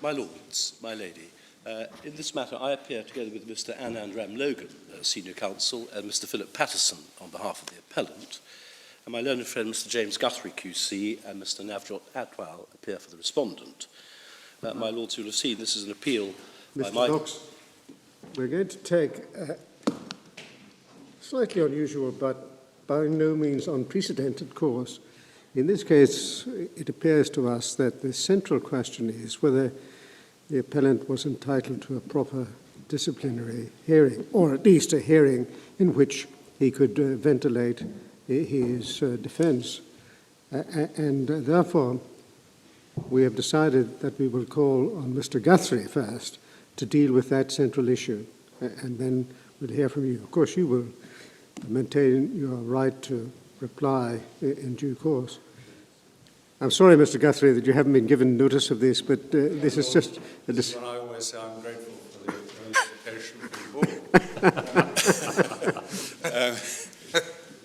My Lords, my Lady, in this matter I appear together with Mr. Anand Ram-Logan, Senior Counsel, and Mr. Philip Patterson on behalf of the appellant, and my learned friend Mr. James Guthrie QC and Mr. Navjot Atwal appear for the respondent. My Lords, you'll have seen this is an appeal by Mr. Knox, we're going to take a slightly unusual but by no means unprecedented course. In this case, it appears to us that the central question is whether the appellant was entitled to a proper disciplinary hearing, or at least a hearing in which he could ventilate his defense. And therefore, we have decided that we will call on Mr. Guthrie first to deal with that central issue, and then we'll hear from you. Of course, you will maintain your right to reply in due course. I'm sorry, Mr. Guthrie, that you haven't been given notice of this, but this is just... I always say I'm grateful for the notification from the board.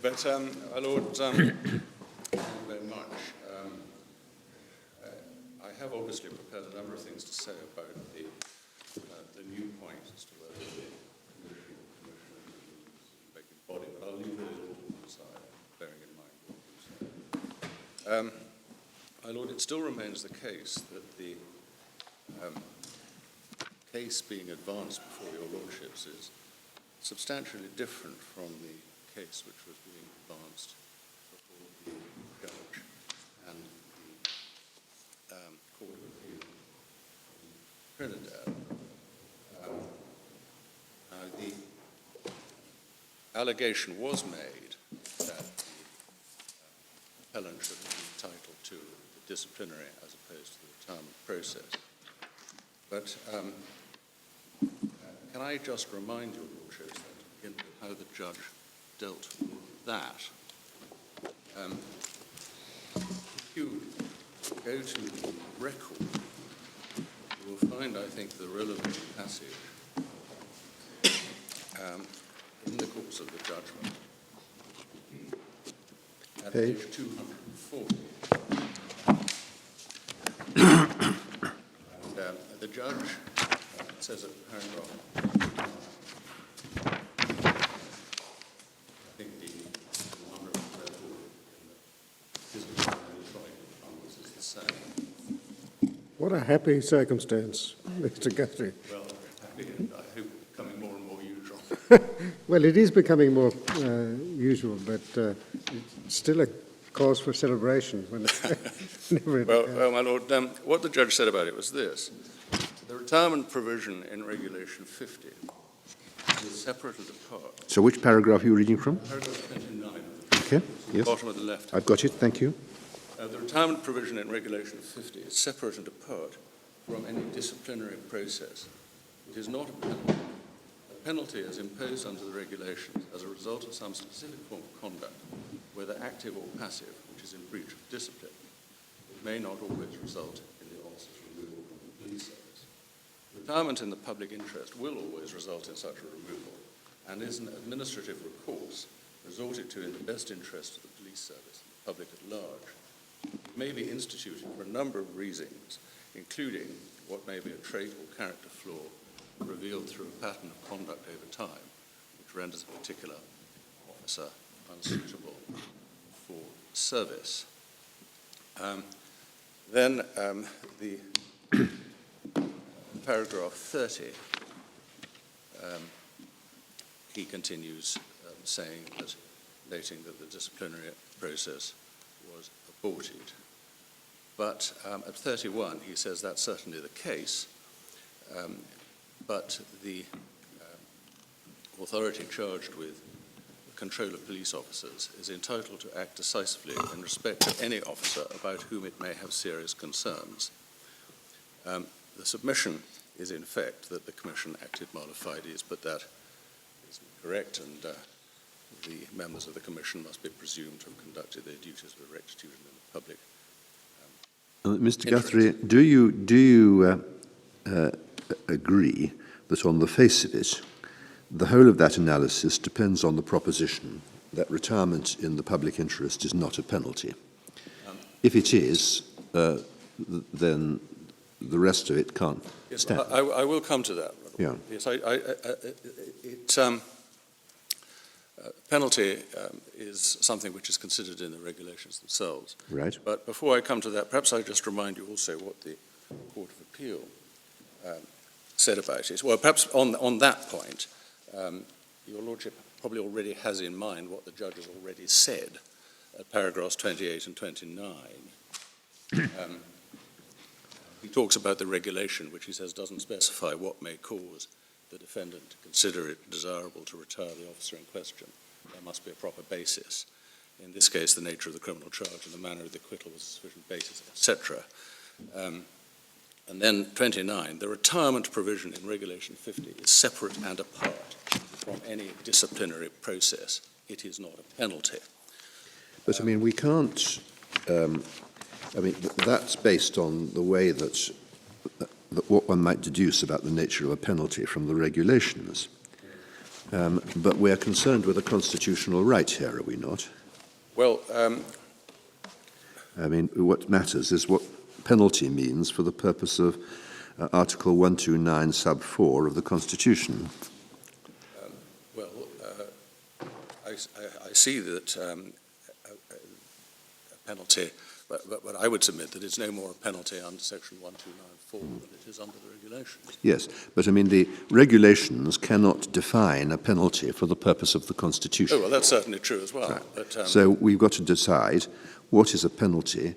But, my Lord, thank you very much. I have obviously prepared a number of things to say about the new point as to whether the commission is making body, but I'll leave those all to the side, bearing in mind what you say. My Lord, it still remains the case that the case being advanced before your Lordships is substantially different from the case which was being advanced before the judge and the Court of Appeal in Trinidad. The allegation was made that the appellant should be entitled to the disciplinary as opposed to the retirement process. But can I just remind your Lordships that in how the judge dealt with that? If you go to the record, you will find, I think, the relevant passage in the course of the judgment at page 240. And the judge says at paragraph, I think the one in the physical and is the same. What a happy circumstance, Mr. Guthrie. Well, happy and I hope becoming more and more usual. Well, it is becoming more usual, but it's still a cause for celebration. When well, my Lord, what the judge said about it was this. The retirement provision in Regulation 50 is separate and apart. So which paragraph are you reading from? Paragraph 29. Okay, yes. Bottom of the left. I've got it, thank you. The retirement provision in Regulation 50 is separate and apart from any disciplinary process. It is not a penalty. A penalty is imposed under the regulations as a result of some specific form of conduct, whether active or passive, which is in breach of discipline. It may not always result in the officer's removal from the police service. Retirement in the public interest will always result in such a removal and is an administrative recourse resorted to in the best interest of the police service and the public at large. It may be instituted for a number of reasons, including what may be a trait or character flaw revealed through a pattern of conduct over time, which renders a particular officer unsuitable for service. Then the paragraph 30, he continues saying that, noting that the disciplinary process was aborted. But at 31, he says that's certainly the case, but the authority charged with the control of police officers is entitled to act decisively in respect to any officer about whom it may have serious concerns. The submission is, in fact, that the Commission acted mala fides, but that is correct, and the members of the Commission must be presumed to have conducted their duties with rectitude in the public. Mr. Guthrie, do you agree that on the face of it, the whole of that analysis depends on the proposition that retirement in the public interest is not a penalty? If it is, then the rest of it can't Yes, stand. I will come to that. Yeah. Yes, penalty is something which is considered in the regulations themselves. Right. But before I come to that, perhaps I just remind you also what the Court of Appeal said about it. Well, perhaps on that point, Your Lordship probably already has in mind what the judge has already said at paragraphs 28 and 29. He talks about the regulation, which he says doesn't specify what may cause the defendant to consider it desirable to retire the officer in question. There must be a proper basis. In this case, the nature of the criminal charge and the manner of the acquittal was a sufficient basis, etc. And then 29, the retirement provision in Regulation 50 is separate and apart from any disciplinary process. It is not a penalty. But, I mean, we can't... that's based on the way that what one might deduce about the nature of a penalty from the regulations. But we are concerned with a constitutional right here, are we not? Well, I mean, what matters is what penalty means for the purpose of Article 129, sub 4 of the Constitution. I see that a penalty, but I would submit that it's no more a penalty under Section 1294 than it is under the regulations. Yes, but I mean, the regulations cannot define a penalty for the purpose of the Constitution. Oh, well, that's certainly true as well. Right. But, so we've got to decide what is a penalty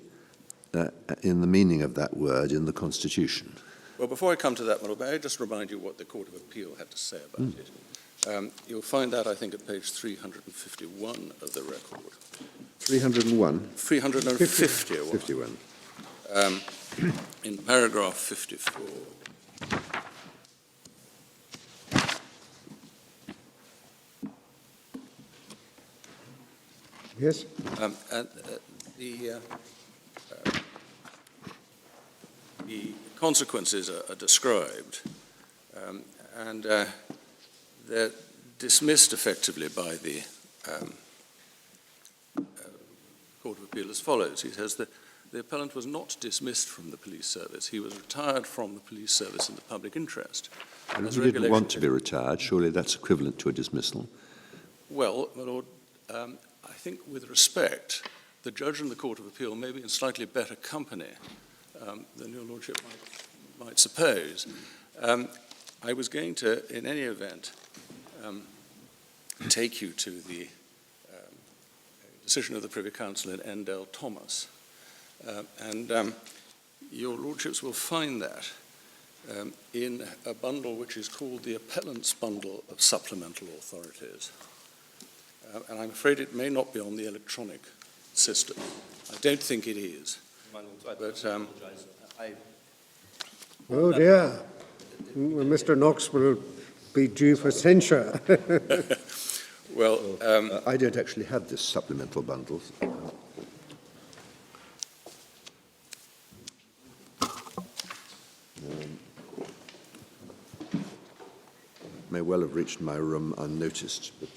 in the meaning of that word in the Constitution. Well, before I come to that, may I just remind you what the Court of Appeal had to say about it? You'll find that, I think, at page 351 of the record. 301? 351. 51. In paragraph 54. Yes? And the consequences are described, and they're dismissed effectively by the Court of Appeal as follows. He says that the appellant was not dismissed from the police service. He was retired from the police service in the public interest. And if he didn't want to be retired, surely that's equivalent to a dismissal. Well, my Lord, I think with respect, the judge in the Court of Appeal may be in slightly better company than your Lordship might suppose. I was going to, in any event, take you to the decision of the Privy Council in Endell Thomas. And your Lordships will find that in a bundle which is called the Appellant's Bundle of Supplemental Authorities. And I'm afraid it may not be on the electronic system. I don't think it is. But, oh dear, Mr. Knox will be due for censure. well, I don't actually have this supplemental bundle. May well have reached my room unnoticed, but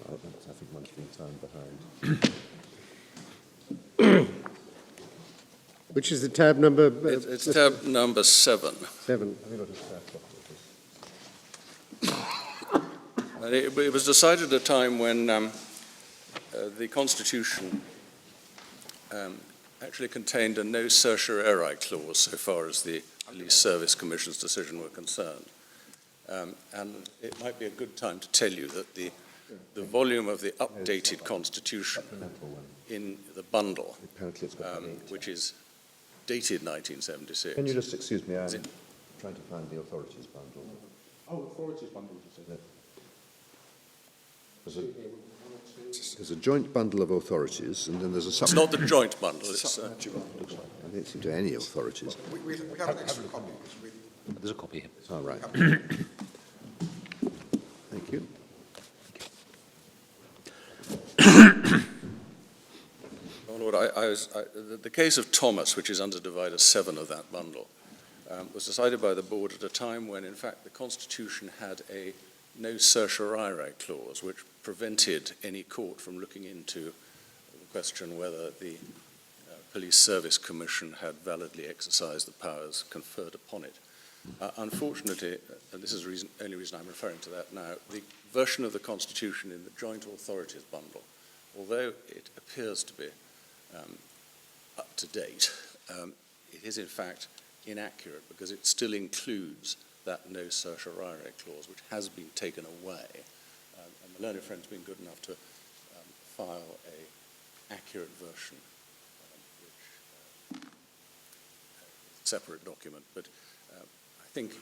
I think one's been time behind. Which is the tab number? it's tab number 7. 7. And it was decided at a time when the Constitution actually contained a no certiorari clause so far as the Police Service Commission's decision were concerned. And it might be a good time to tell you that the volume of the updated Constitution in the bundle, which is dated 1976. Can you just excuse me? I'm trying to find the authorities bundle. Oh, authorities bundle, you said. There's a joint bundle of authorities, and then there's a It's supplemental. not the joint bundle. It's, I don't seem to have any authorities. We have an extra copy. There's a copy here. All right. Thank you. Oh, Lord, the case of Thomas, which is under Divider 7 of that bundle, was decided by the board at a time when, in fact, the Constitution had a no certiorari clause, which prevented any court from looking into the question whether the Police Service Commission had validly exercised the powers conferred upon it. Unfortunately, and this is the only reason I'm referring to that now, the version of the Constitution in the Joint Authorities bundle, although it appears to be up to date, it is in fact inaccurate because it still includes that no certiorari clause, which has been taken away. And the learned friend's been good enough to file an accurate version, which is a separate document. But I think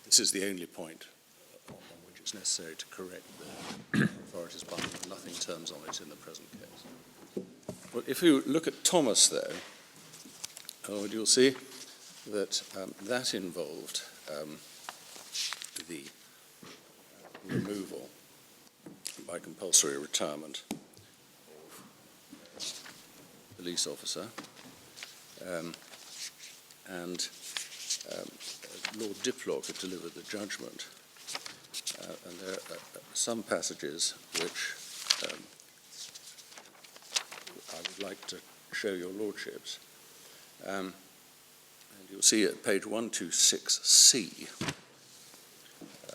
this is the only point on which it's necessary to correct the authorities bundle. Nothing turns on it in the present case. Well, if you look at Thomas, though, you'll see that that involved the removal by compulsory retirement of a police officer, and Lord Diplock had delivered the judgment, and there are some passages which I would like to show your lordships. And you'll see at page 126C,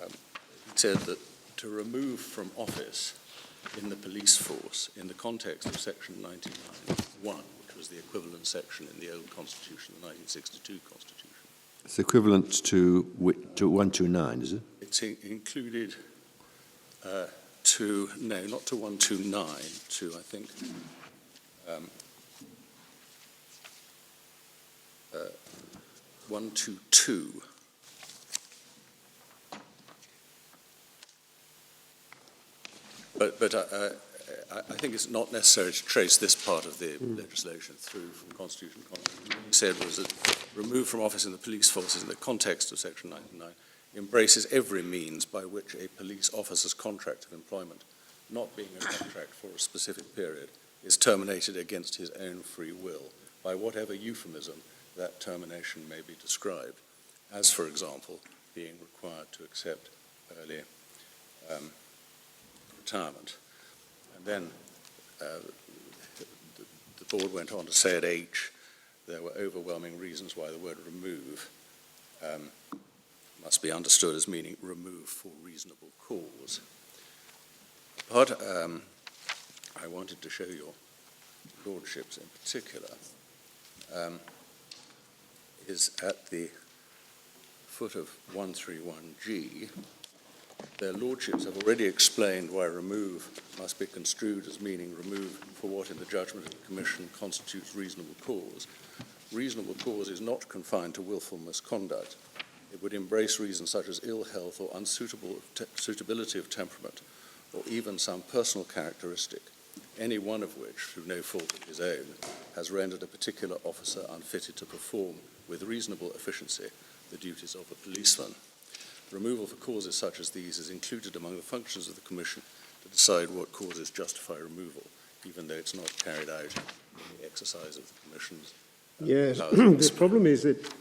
it said that to remove from office in the police force in the context of section 99(1), which was the equivalent section in the old constitution, the 1962 constitution. It's equivalent to 129, is it? It's included no, not to 129, to, I think, 122. But I think it's not necessary to trace this part of the legislation through from Constitution to Constitution. What he said was that removed from office in the police forces in the context of Section 99 embraces every means by which a police officer's contract of employment, not being a contract for a specific period, is terminated against his own free will, by whatever euphemism that termination may be described, as, for example, being required to accept early retirement. And then the board went on to say at H, there were overwhelming reasons why the word remove must be understood as meaning remove for reasonable cause. But I wanted to show your lordships in particular is at the foot of 131G. Their lordships have already explained why remove must be construed as meaning remove for what in the judgment of the Commission constitutes reasonable cause. Reasonable cause is not confined to willful misconduct. It would embrace reasons such as ill health or unsuitability of temperament, or even some personal characteristic, any one of which, through no fault of his own, has rendered a particular officer unfitted to perform with reasonable efficiency the duties of a policeman. Removal for causes such as these is included among the functions of the Commission to decide what causes justify removal, even though it's not carried out in the exercise of the Commission's Yes, powers. the problem is that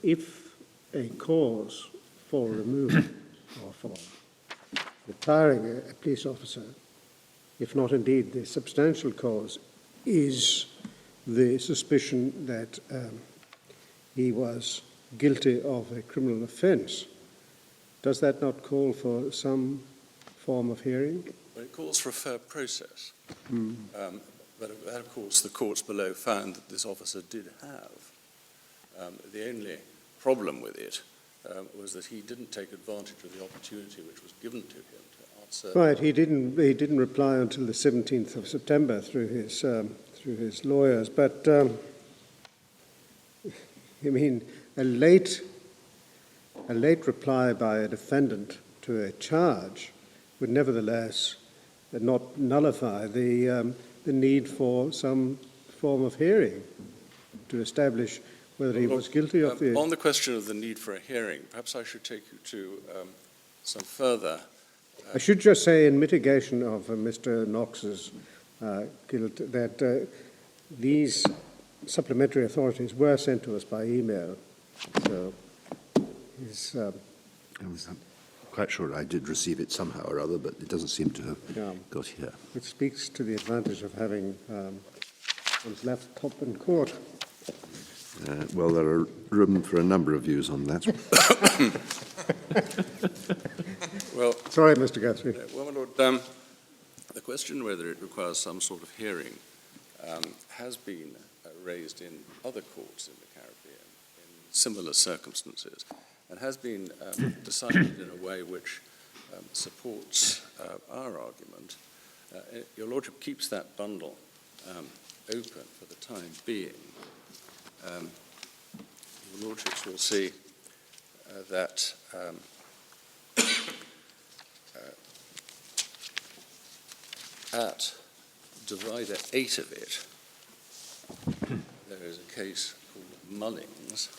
if a cause for removal or for retiring a police officer, if not indeed the substantial cause, is the suspicion that he was guilty of a criminal offence, does that not call for some form of hearing? Well, it calls for a fair process. But that, of course, the courts below found that this officer did have. The only problem with it was that he didn't take advantage of the opportunity which was given to him to answer. Right, he didn't reply until the 17th of September through his lawyers. But I mean, a late reply by a defendant to a charge would nevertheless not nullify the need for some form of hearing to establish whether he was guilty of the... On the question of the need for a hearing, perhaps I should take you to some further... I should just say in mitigation of Mr. Knox's guilt that these supplementary authorities were sent to us by email. So I'm quite sure I did receive it somehow or other, but it doesn't seem to have got here. it speaks to the advantage of having one's laptop in court. Well, there are room for a number of views on that. Well, Sorry, Mr. Guthrie. well, my Lord, the question whether it requires some sort of hearing has been raised in other courts in the Caribbean in similar circumstances, and has been decided in a way which supports our argument. Your Lordship keeps that bundle open for the time being. Your Lordships will see that at divider 8 of it, there is a case called Mullings,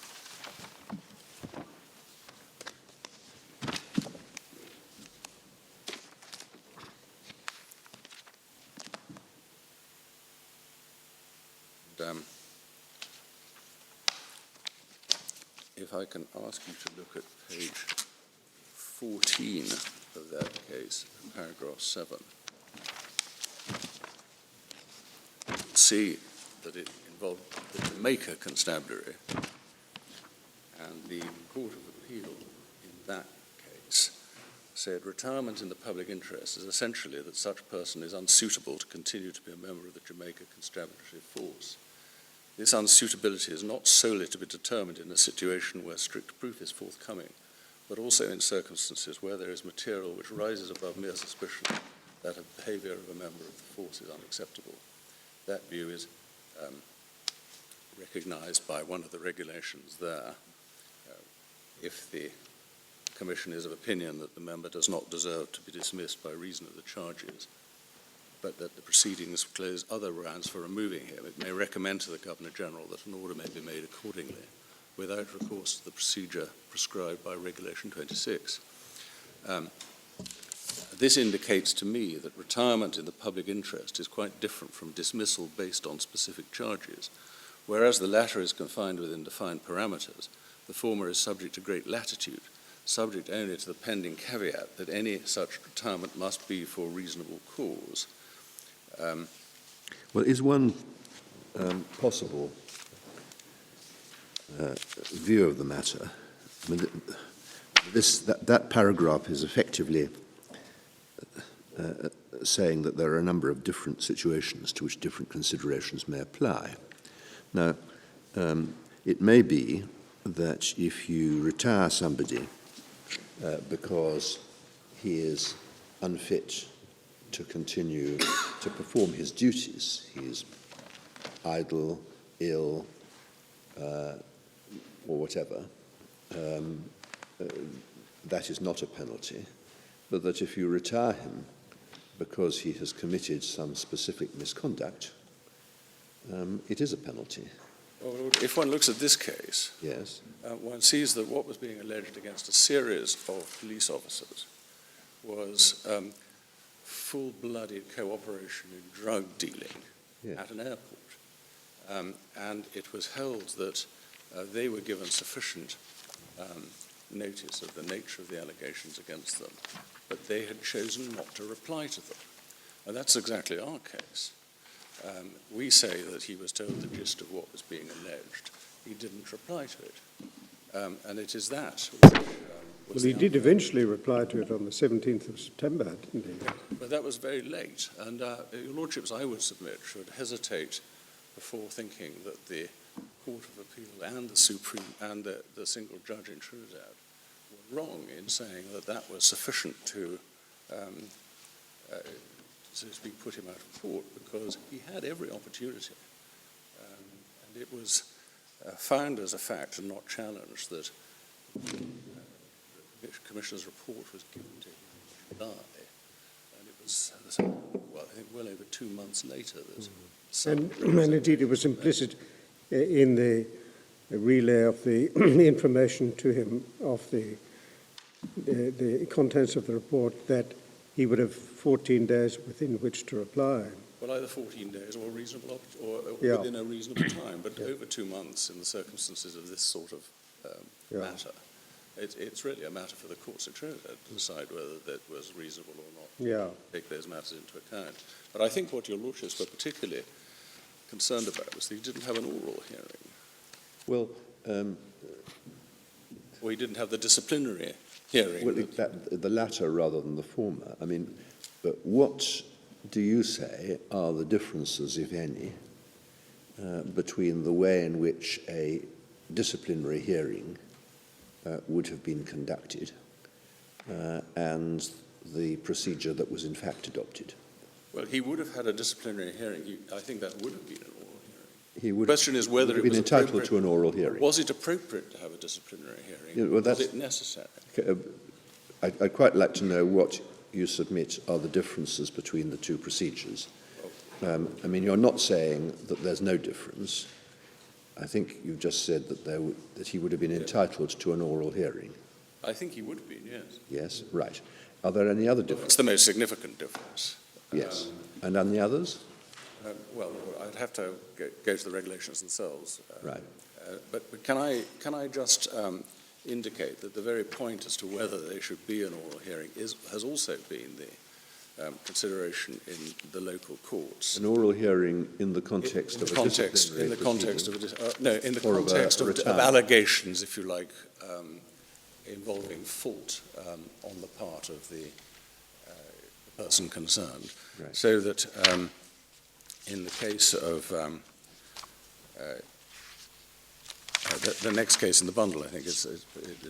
if I can ask you to look at page 14 of that case, paragraph 7, see that it involved the Jamaica Constabulary, and the Court of Appeal in that case said retirement in the public interest is essentially that such person is unsuitable to continue to be a member of the Jamaica Constabulary Force. This unsuitability is not solely to be determined in a situation where strict proof is forthcoming, but also in circumstances where there is material which rises above mere suspicion that the behaviour of a member of the force is unacceptable. That view is recognised by one of the regulations there. If the Commission is of opinion that the member does not deserve to be dismissed by reason of the charges, but that the proceedings close other grounds for removing him, it may recommend to the Governor-General that an order may be made accordingly, without recourse to the procedure prescribed by Regulation 26. This indicates to me that retirement in the public interest is quite different from dismissal based on specific charges. Whereas the latter is confined within defined parameters, the former is subject to great latitude, subject only to the pending caveat that any such retirement must be for reasonable cause. Well, is one possible view of the matter? I mean, that paragraph is effectively saying that there are a number of different situations to which different considerations may apply. Now, it may be that if you retire somebody because he is unfit to continue to perform his duties, he is idle, ill, or whatever, that is not a penalty, but that if you retire him because he has committed some specific misconduct, it is a penalty. Well, if one looks at this case, Yes. One sees that what was being alleged against a series of police officers was full-blooded cooperation in drug dealing at an airport. And it was held that they were given sufficient notice of the nature of the allegations against them, but they had chosen not to reply to them. And that's exactly our case. We say that he was told the gist of what was being alleged. He didn't reply to it. And it is that which Well, he did eventually reply to it on the 17th of September, didn't he? But that was very late. And your Lordships, I would submit, should hesitate before thinking that the Court of Appeal and the Supreme and the single judge in Trinidad were wrong in saying that that was sufficient to so to speak, put him out of court, because he had every opportunity. And it was found as a fact and not challenged that the Commissioner's report was given to him in July. And it was, well, I think well over 2 months later. And indeed, it was implicit in the relay of the information to him of the contents of the report that he would have 14 days within which to reply. Well, either 14 days or reasonable, or within a reasonable time, but over 2 months in the circumstances of this sort of matter. It's really a matter for the courts of Trinidad to decide whether that was reasonable or not. Take those matters into account. But I think what your Lordships were particularly concerned about was that he didn't have an oral hearing, Well, or he didn't have the disciplinary hearing. well, the latter rather than the former. I mean, but what do you say are the differences, if any, between the way in which a disciplinary hearing would have been conducted and the procedure that was in fact adopted? Well, he would have had a disciplinary hearing. I think that would have been an oral hearing. He would The question is whether have it been was entitled to an oral hearing. Was it appropriate to have a disciplinary hearing? Yeah, well, was it necessary? I'd quite like to know what you submit are the differences between the two procedures. I mean, you're not saying that there's no difference. I think you've just said that he would have been entitled to an oral hearing. I think he would have been, yes. Yes, right. Are there any other It's differences? the most significant difference. Yes. And any others? Well, I'd have to go to the regulations themselves. Right. But can I just indicate that the very point as to whether there should be an oral hearing has also been the consideration in the local courts. An oral hearing in the context of a disciplinary in the context of or of a of retirement. allegations, if you like, involving fault on the part of the person concerned, Right. so that in the case of the next case in the bundle, I think is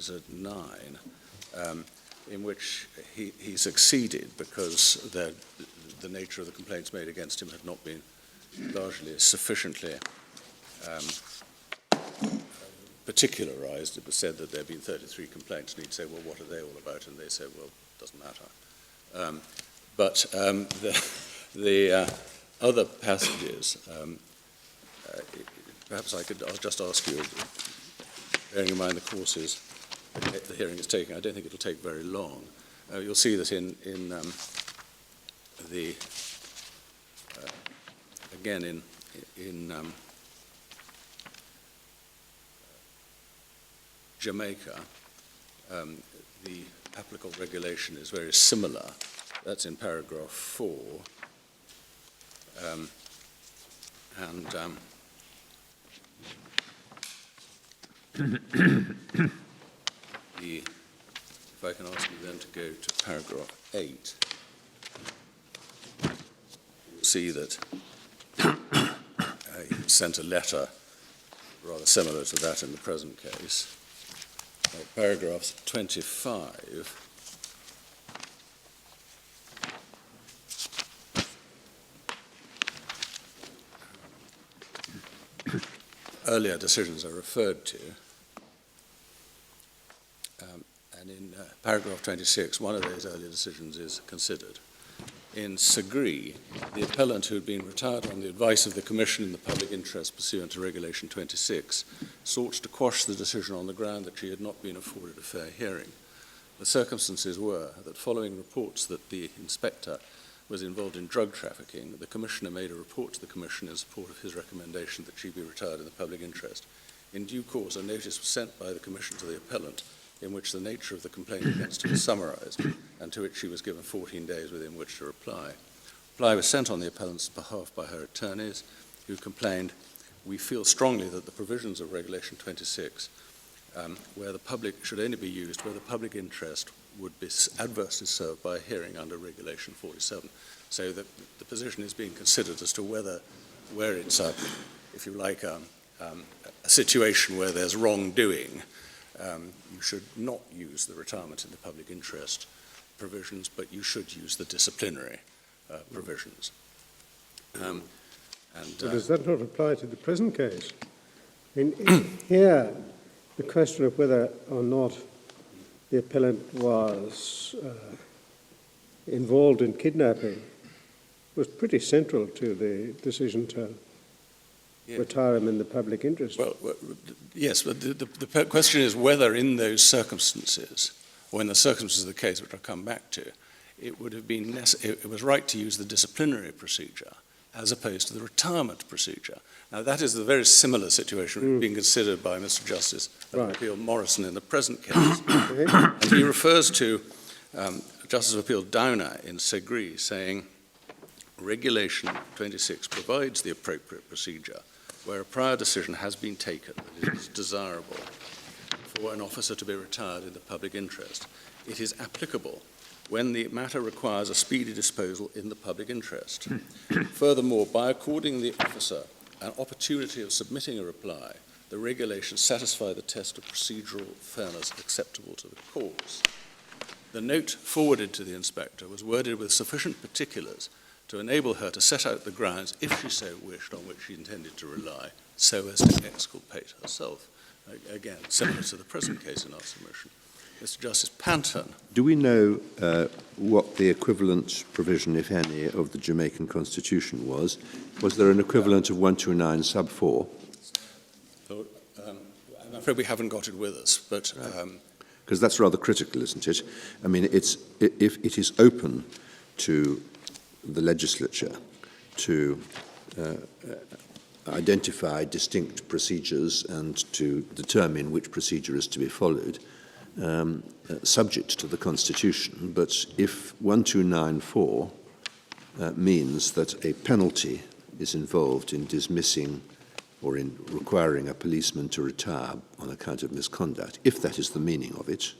a 9, in which he succeeded because the nature of the complaints made against him had not been largely sufficiently particularized. It was said that there had been 33 complaints, and he'd say, well, what are they all about? And they said, well, it doesn't matter. But the other passages, perhaps I'll just ask you, bearing in mind the courses the hearing is taking, I don't think it'll take very long. You'll see that in Jamaica, the applicable regulation is very similar. That's in paragraph 4. If I can ask you then to go to paragraph 8, you'll see that he sent a letter rather similar to that in the present case. Paragraph 25. Earlier decisions are referred to, and in paragraph 26, one of those earlier decisions is considered. In Segree, the appellant who had been retired on the advice of the Commission in the public interest pursuant to Regulation 26 sought to quash the decision on the ground that she had not been afforded a fair hearing. The circumstances were that following reports that the inspector was involved in drug trafficking, the Commissioner made a report to the Commission in support of his recommendation that she be retired in the public interest. In due course, a notice was sent by the Commission to the appellant in which the nature of the complaint against her was summarized, and to which she was given 14 days within which to reply. Reply was sent on the appellant's behalf by her attorneys, who complained, "We feel strongly that the provisions of Regulation 26, where the public should only be used where the public interest would be adversely served by a hearing under Regulation 47. So the position is being considered as to where it's, if you like, a situation where there's wrongdoing, you should not use the retirement in the public interest provisions, but you should use the disciplinary provisions. Does that not apply to the present case? Here, the question of whether or not the appellant was involved in kidnapping was pretty central to the decision to retire him in the public interest. Well, yes, but the question is whether in those circumstances, or in the circumstances of the case, which I'll come back to, it would have been it was right to use the disciplinary procedure as opposed to the retirement procedure. Now, that is the very similar situation being considered by Mr. Justice of Appeal Morrison in the present case. And he refers to Justice of Appeal Downer in Segree saying, Regulation 26 provides the appropriate procedure where a prior decision has been taken that it is desirable for an officer to be retired in the public interest. It is applicable when the matter requires a speedy disposal in the public interest. Furthermore, by according the officer an opportunity of submitting a reply, the regulations satisfy the test of procedural fairness acceptable to the cause. The note forwarded to the inspector was worded with sufficient particulars to enable her to set out the grounds, if she so wished, on which she intended to rely, so as to exculpate herself. Again, similar to the present case in our submission. Mr. Justice Panton. Do we know what the equivalent provision, if any, of the Jamaican Constitution was? Was there an equivalent of 129 sub 4? So, I'm afraid we haven't got it with us, but... Because that's rather critical, isn't it? I mean, if it is open to the legislature to identify distinct procedures and to determine which procedure is to be followed, subject to the Constitution, but if 1294 means that a penalty is involved in dismissing or in requiring a policeman to retire on account of misconduct, if that is the meaning of it,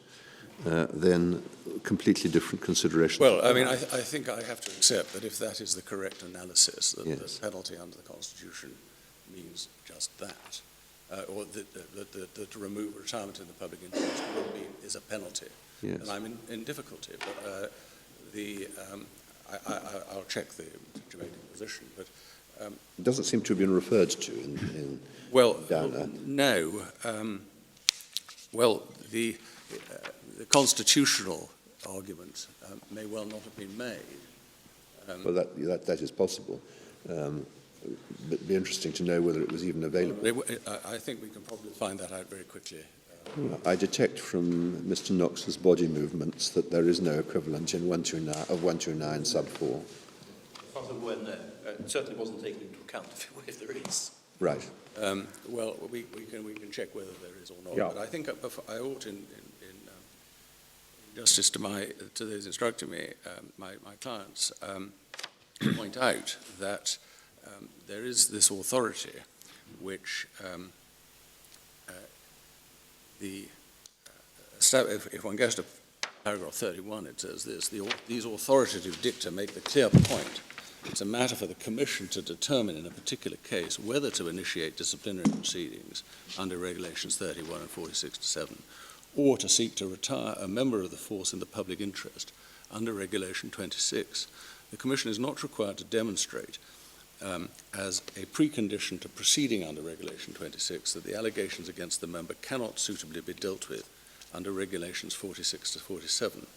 then completely different considerations. Well, I mean, I think I have to accept that if that is the correct analysis, that Yes. the penalty under the Constitution means just that, or that to remove retirement in the public interest is a penalty. Yes. And I'm in difficulty, but I'll check the Jamaican position. But it doesn't seem to have been referred to in well, Downer. no. Well, the constitutional argument may well not have been made. Well, that is possible. But it'd be interesting to know whether it was even available. I think we can probably find that out very quickly. I detect from Mr. Knox's body movements that there is no equivalent in 129 sub 4. As far as I'm aware, no. It certainly wasn't taken into account if there is. Right. Well, we can check whether there is or not. Yeah. But I think I ought, in justice to those instructing me, my clients, to point out that there is this authority which if one goes to paragraph 31, it says this: these authoritative dicta make the clear point. It's a matter for the Commission to determine in a particular case whether to initiate disciplinary proceedings under Regulations 31 and 46-7, or to seek to retire a member of the force in the public interest under Regulation 26. The Commission is not required to demonstrate as a precondition to proceeding under Regulation 26 that the allegations against the member cannot suitably be dealt with under Regulations 46 to 47,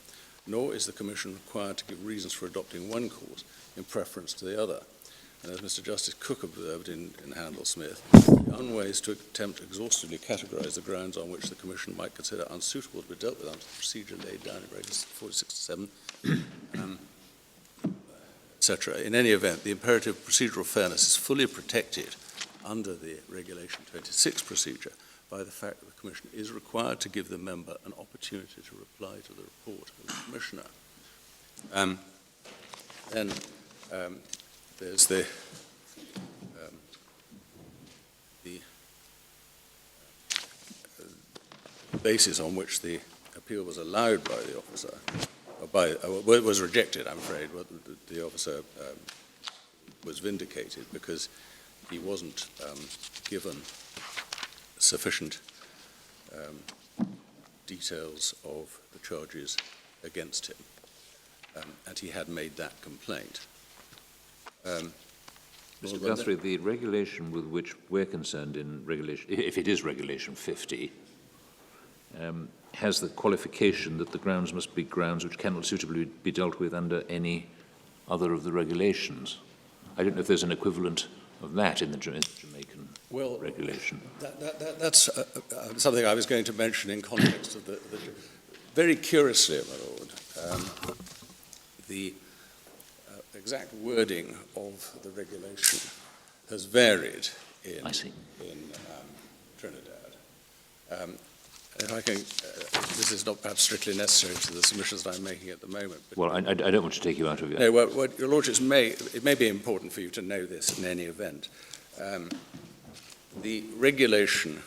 nor is the Commission required to give reasons for adopting one course in preference to the other. And as Mr. Justice Cook observed in Handel-Smith, the unways to attempt to exhaustively categorise the grounds on which the Commission might consider unsuitable to be dealt with under the procedure laid down in Regulations 46 to 7, etc. In any event, the imperative of procedural fairness is fully protected under the Regulation 26 procedure by the fact that the Commission is required to give the member an opportunity to reply to the report of the Commissioner. Then there's the basis on which the appeal was allowed by the officer, or was rejected, I'm afraid. The officer was vindicated because he wasn't given sufficient details of the charges against him, and he had made that complaint. Mr. Guthrie, the regulation with which we're concerned in regulation, if it is Regulation 50, has the qualification that the grounds must be grounds which cannot suitably be dealt with under any other of the regulations. I don't know if there's an equivalent of that in the Jamaican regulation. That's something I was going to mention in context of the very curiously, my Lord, the exact wording of the regulation has varied in Trinidad. if I can, this is not perhaps strictly necessary to the submissions that I'm making at the moment. But Well, I don't want to take you out of your... no, well, what your lordships it may be important for you to know this in any event. The regulation,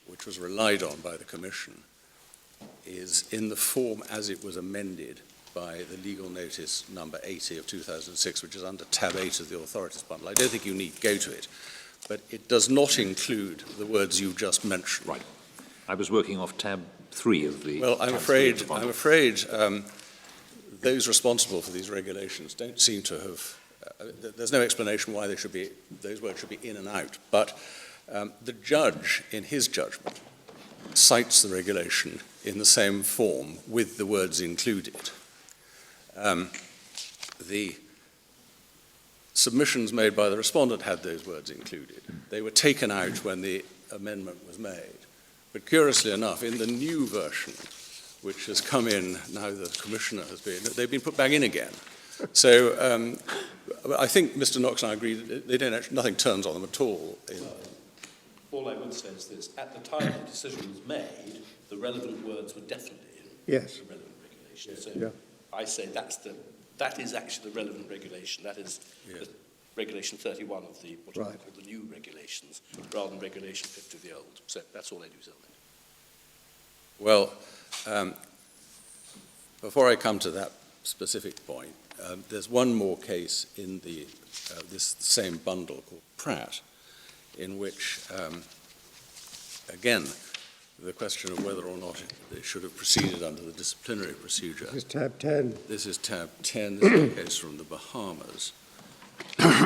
which was relied on by the Commission, is in the form as it was amended by the legal notice number 80 of 2006, which is under tab 8 of the authorities bundle. I don't think you need to go to it, but it does not include the words you just mentioned. Right. I was working off tab 3 of the... Well, I'm afraid those responsible for these regulations don't seem to have... there's no explanation why those words should be in and out, but the judge, in his judgment, cites the regulation in the same form with the words included. The submissions made by the respondent had those words included. They were taken out when the amendment was made. But curiously enough, in the new version, which has come in now the Commissioner has been, they've been put back in again. So I think Mr. Knox and I agree that they don't actually, nothing turns on them at all. All I would say is this: at the time the decision was made, the relevant words were definitely in Yes. the relevant regulation. So Yeah. I say that is actually the relevant regulation. That is the Regulation 31 of the what I Right. call the new regulations, rather than Regulation 50 of the old. So that's all I do is on it. Well, before I come to that specific point, there's one more case in the this same bundle called Pratt, in which, again, the question of whether or not it should have proceeded under the disciplinary procedure. This is tab 10. This is tab 10. This is a case from the Bahamas. And,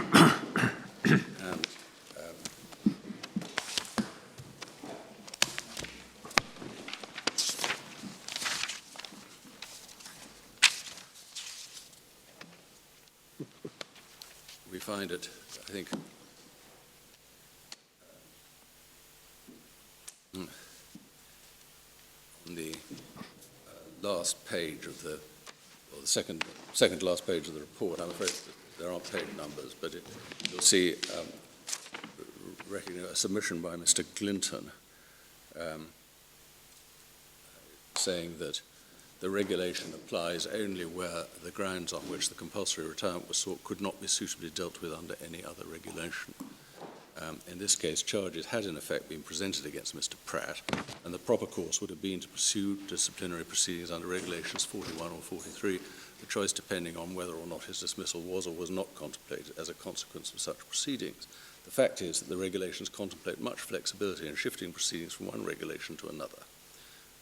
we find it, I think, on the last page of the, or the second to last page of the report. I'm afraid that there aren't page numbers, but you'll see a submission by Mr. Glinton saying that the regulation applies only where the grounds on which the compulsory retirement was sought could not be suitably dealt with under any other regulation. In this case, charges had in effect been presented against Mr. Pratt, and the proper course would have been to pursue disciplinary proceedings under Regulations 41 or 43, the choice depending on whether or not his dismissal was or was not contemplated as a consequence of such proceedings. The fact is that the regulations contemplate much flexibility in shifting proceedings from one regulation to another,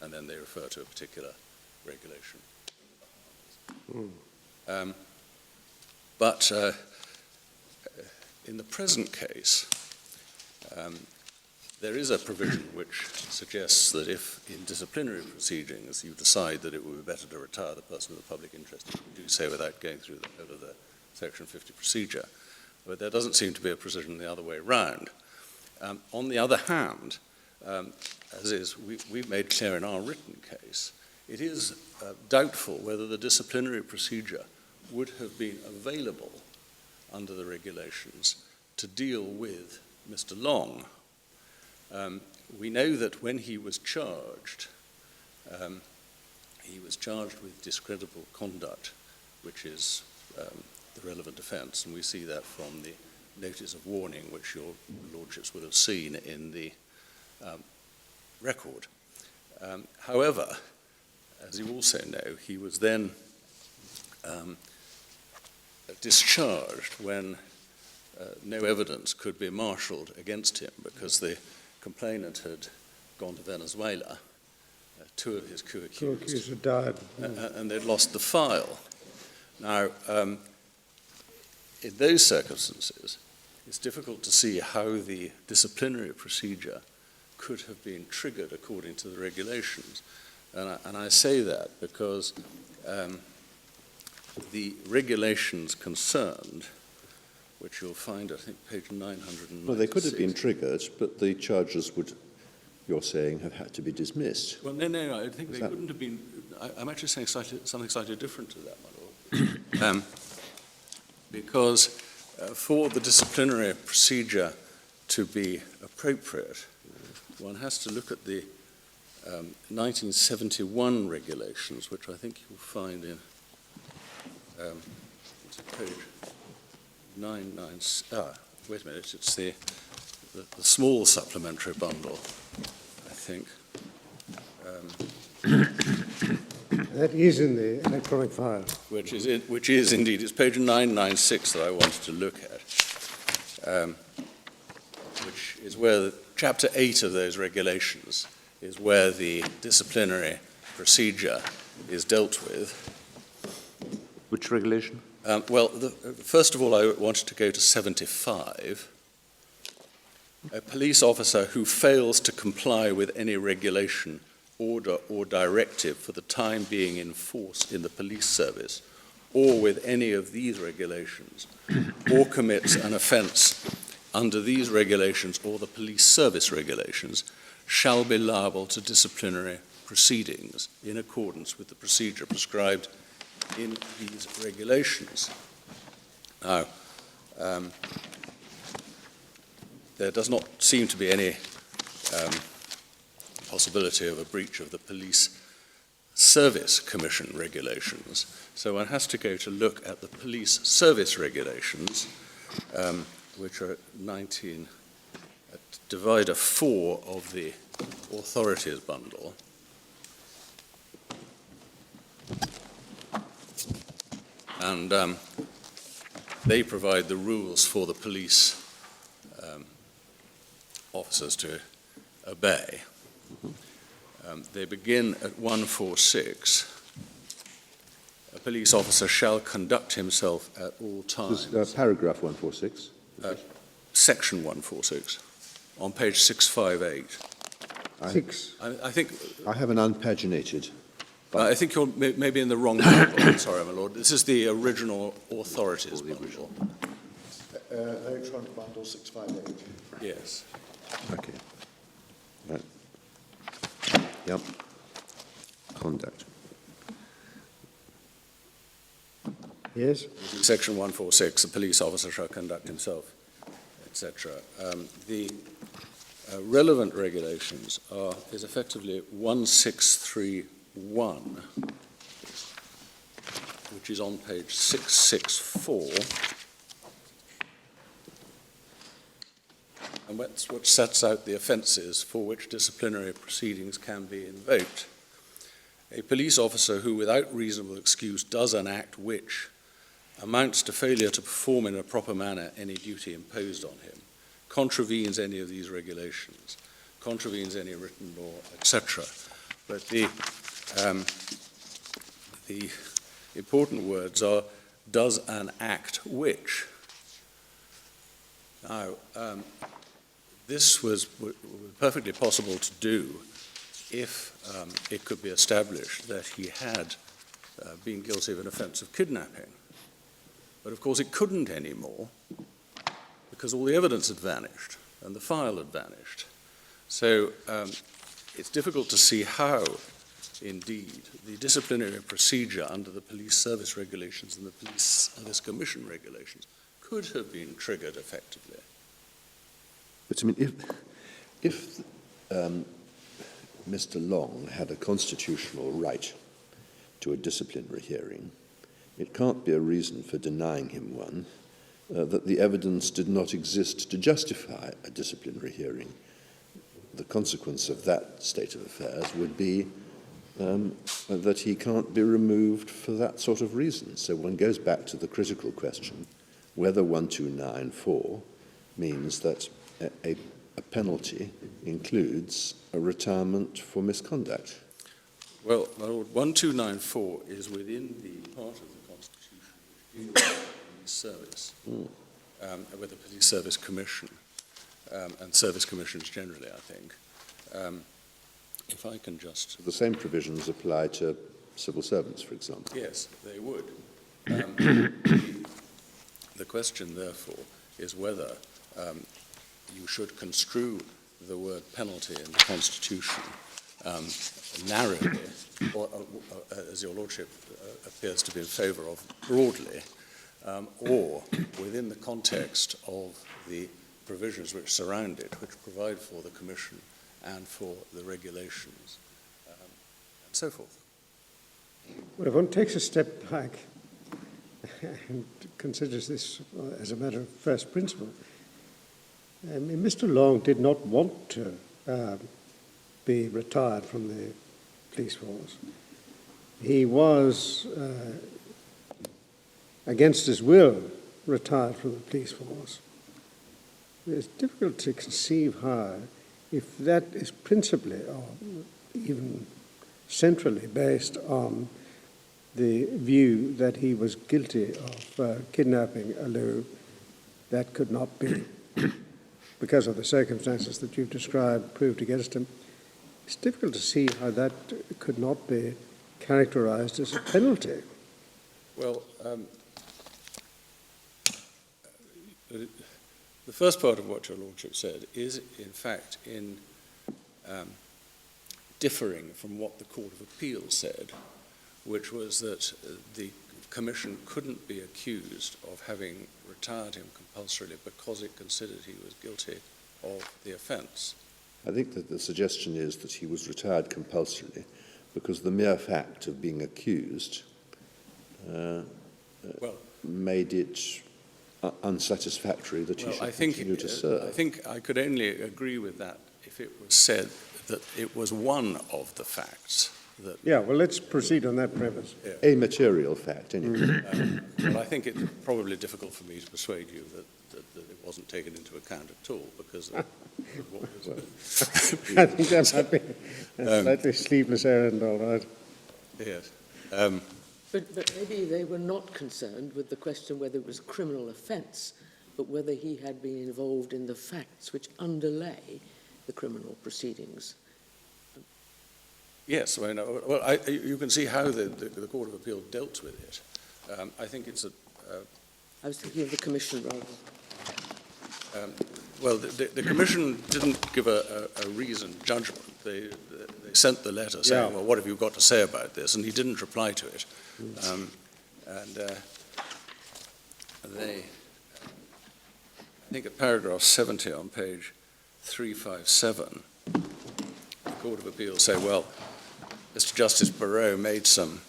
and then they refer to a particular regulation. But in the present case, there is a provision which suggests that if in disciplinary proceedings you decide that it would be better to retire the person of the public interest, you can do so without going through the whole of the Section 50 procedure. But there doesn't seem to be a provision the other way round. On the other hand, as we've made clear in our written case, it is doubtful whether the disciplinary procedure would have been available under the regulations to deal with Mr. Long. We know that when he was charged with discreditable conduct, which is the relevant offence, and we see that from the notice of warning which your lordships would have seen in the record. However, as you also know, he was then discharged when no evidence could be marshalled against him because the complainant had gone to Venezuela. Two of his co-accused had died. And they'd lost the file. Now, in those circumstances, it's difficult to see how the disciplinary procedure could have been triggered according to the regulations. And I say that because the regulations concerned, which you'll find, I think, page 996. Well, they could have been triggered, but the charges would, you're saying, have had to be dismissed. Well, no, I think they wouldn't have been. I'm actually saying something slightly different to that, my lord. Because for the disciplinary procedure to be appropriate, one has to look at the 1971 regulations, which I think you'll find in it's page 99. Wait a minute, it's the small supplementary bundle, I think. That is in the electronic file. Which is indeed, it's page 996 that I wanted to look at, which is where Chapter 8 of those regulations is where the disciplinary procedure is dealt with. Which regulation? Well, first of all, I wanted to go to 75. A police officer who fails to comply with any regulation, order, or directive for the time being in force in the police service, or with any of these regulations, or commits an offence under these regulations or the police service regulations, shall be liable to disciplinary proceedings in accordance with the procedure prescribed in these regulations. Now, there does not seem to be any possibility of a breach of the Police Service Commission regulations, so one has to go to look at the Police Service regulations, which are at divider 4 of the authorities bundle. And they provide the rules for the police officers to obey. They begin at 146. A police officer shall conduct himself at all times. Paragraph 146. Section 146, on page 658. I think I have an unpaginated. I think you're maybe in the wrong bundle. Sorry, my lord. This is the original authorities bundle. Electronic bundle 658. Yes. Okay. Right. Yep. Conduct. Yes? Section 146, the police officer shall conduct himself, etc. The relevant regulations is effectively 1631, which is on page 664, and which sets out the offences for which disciplinary proceedings can be invoked. A police officer who, without reasonable excuse, does an act which amounts to failure to perform in a proper manner any duty imposed on him, contravenes any of these regulations, contravenes any written law, etc. But the important words are, does an act which. Now, this was perfectly possible to do if it could be established that he had been guilty of an offence of kidnapping. But of course it couldn't anymore because all the evidence had vanished and the file had vanished. So it's difficult to see how, indeed, the disciplinary procedure under the police service regulations and the police service commission regulations could have been triggered effectively. But I mean, if Mr. Long had a constitutional right to a disciplinary hearing, it can't be a reason for denying him one that the evidence did not exist to justify a disciplinary hearing. The consequence of that state of affairs would be that he can't be removed for that sort of reason. So one goes back to the critical question whether 1294 means that a penalty includes a retirement for misconduct. Well, my lord, 1294 is within the part of the Constitution which deals with the police service, with the Police Service Commission, and service commissions generally, I think. If I can just... The same provisions apply to civil servants, for example. Yes, they would. The question, therefore, is whether you should construe the word penalty in the Constitution narrowly, or as your Lordship appears to be in favour of, broadly, or within the context of the provisions which surround it, which provide for the Commission and for the regulations, and so forth. Well, if one takes a step back and considers this as a matter of first principle, Mr. Long did not want to be retired from the police force. He was, against his will, retired from the police force. It's difficult to conceive how, if that is principally or even centrally based on the view that he was guilty of kidnapping Alou, that could not be, because of the circumstances that you've described, proved against him. It's difficult to see how that could not be characterized as a penalty. Well, the first part of what your Lordship said is, in fact, in differing from what the Court of Appeal said, which was that the Commission couldn't be accused of having retired him compulsorily because it considered he was guilty of the offence. I think that the suggestion is that he was retired compulsorily because the mere fact of being accused made it unsatisfactory that he should continue to serve. I think I could only agree with that if it was said that it was one of the facts. That, yeah, well, let's proceed on that premise. Yeah. A material fact, anyway. Well, I think it's probably difficult for me to persuade you that it wasn't taken into account at all, because of what was I think that might be a slightly sleepless errand, all right. Yes. But maybe they were not concerned with the question whether it was a criminal offence, but whether he had been involved in the facts which underlay the criminal proceedings. Yes, I know. Well, you can see how the Court of Appeal dealt with it. I think it's a... I was thinking of the Commission rather. Well, the Commission didn't give a reasoned judgment. They sent the letter saying, well, what have you got to say about this? And he didn't reply to it. I think at paragraph 70 on page 357, the Court of Appeal say, well, Mr. Justice Barrot made some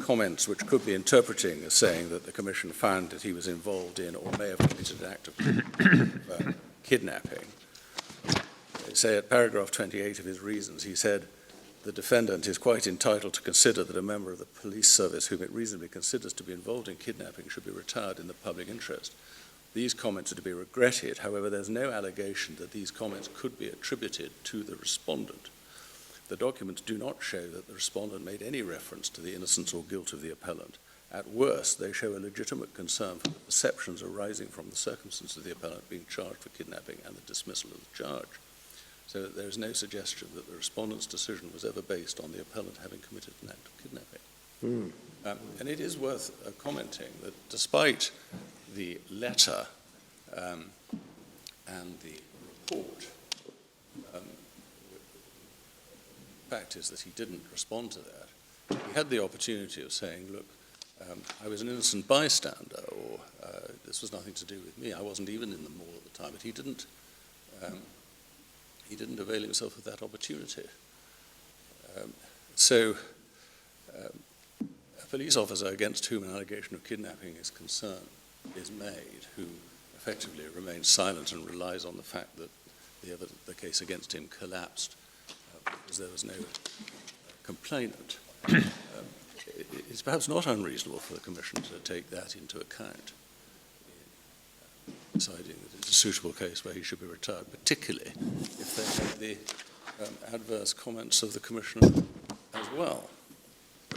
comments which could be interpreted as saying that the Commission found that he was involved in or may have committed an act of kidnapping. They say at paragraph 28 of his reasons, he said, the defendant is quite entitled to consider that a member of the police service whom it reasonably considers to be involved in kidnapping should be retired in the public interest. These comments are to be regretted. However, there's no allegation that these comments could be attributed to the respondent. The documents do not show that the respondent made any reference to the innocence or guilt of the appellant. At worst, they show a legitimate concern for the perceptions arising from the circumstances of the appellant being charged for kidnapping and the dismissal of the charge. So that there is no suggestion that the respondent's decision was ever based on the appellant having committed an act of kidnapping. And it is worth commenting that despite the letter and the report, the fact is that he didn't respond to that. He had the opportunity of saying, look, I was an innocent bystander, or this was nothing to do with me. I wasn't even in the mall at the time, but he didn't avail himself of that opportunity. So a police officer against whom an allegation of kidnapping is made, who effectively remains silent and relies on the fact that the case against him collapsed because there was no complainant, it's perhaps not unreasonable for the Commission to take that into account in deciding that it's a suitable case where he should be retired, particularly if they had the adverse comments of the Commissioner as well.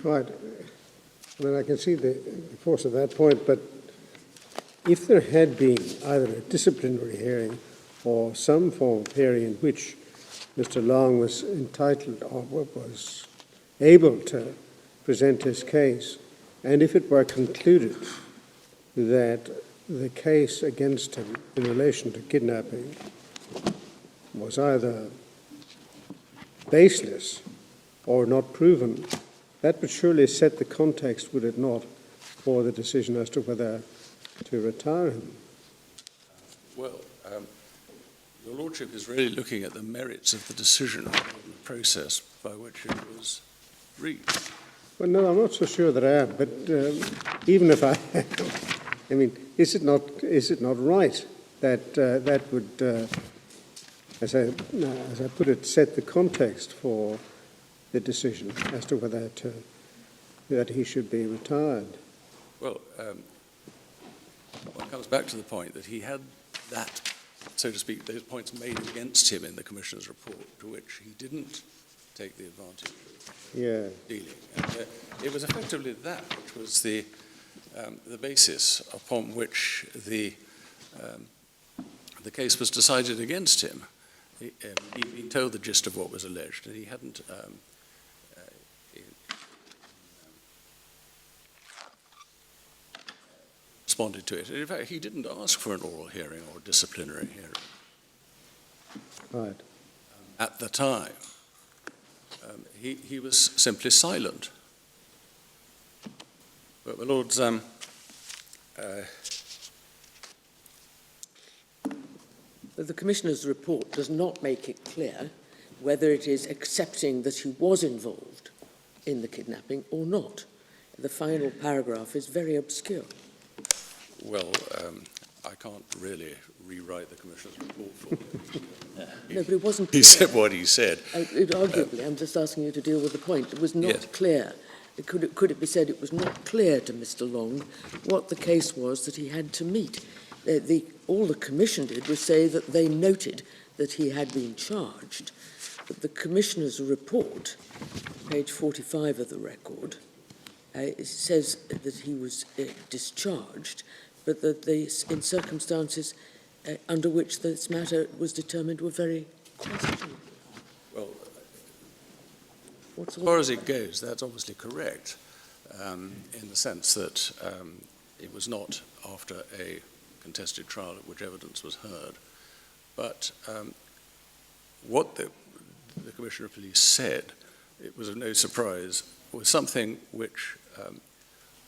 Right. I mean, I can see the force of that point, but if there had been either a disciplinary hearing or some form of hearing in which Mr. Long was entitled or was able to present his case, and if it were concluded that the case against him in relation to kidnapping was either baseless or not proven, that would surely set the context, would it not, for the decision as to whether to retire him. Well, Your Lordship is really looking at the merits of the decision and the process by which it was reached. Well, no, I'm not so sure that I am, but even if I am, I mean, is it not right that that would, as I put it, set the context for the decision as to whether that he should be retired? Well, one comes back to the point that he had that, so to speak, those points made against him in the Commissioner's report, to which he didn't take the advantage of dealing. And, it was effectively that which was the basis upon which the case was decided against him. He told the gist of what was alleged, and he hadn't responded to it. In fact, he didn't ask for an oral hearing or disciplinary hearing. Right. At the time, he was simply silent. But, my Lords, the Commissioner's report does not make it clear whether it is accepting that he was involved in the kidnapping or not. The final paragraph is very obscure. Well, I can't really rewrite the Commissioner's report for him. No, but it wasn't clear. He said what he said. Arguably, I'm just asking you to deal with the point. It was not clear. Could it be said it was not clear to Mr. Long what the case was that he had to meet? All the Commission did was say that they noted that he had been charged, but the Commissioner's report, page 45 of the record, it says that he was discharged, but that in circumstances under which this matter was determined were very questionable. Well, as far as it goes, that's obviously correct, in the sense that it was not after a contested trial at which evidence was heard. But what the Commissioner of Police said, it was of no surprise, was something which,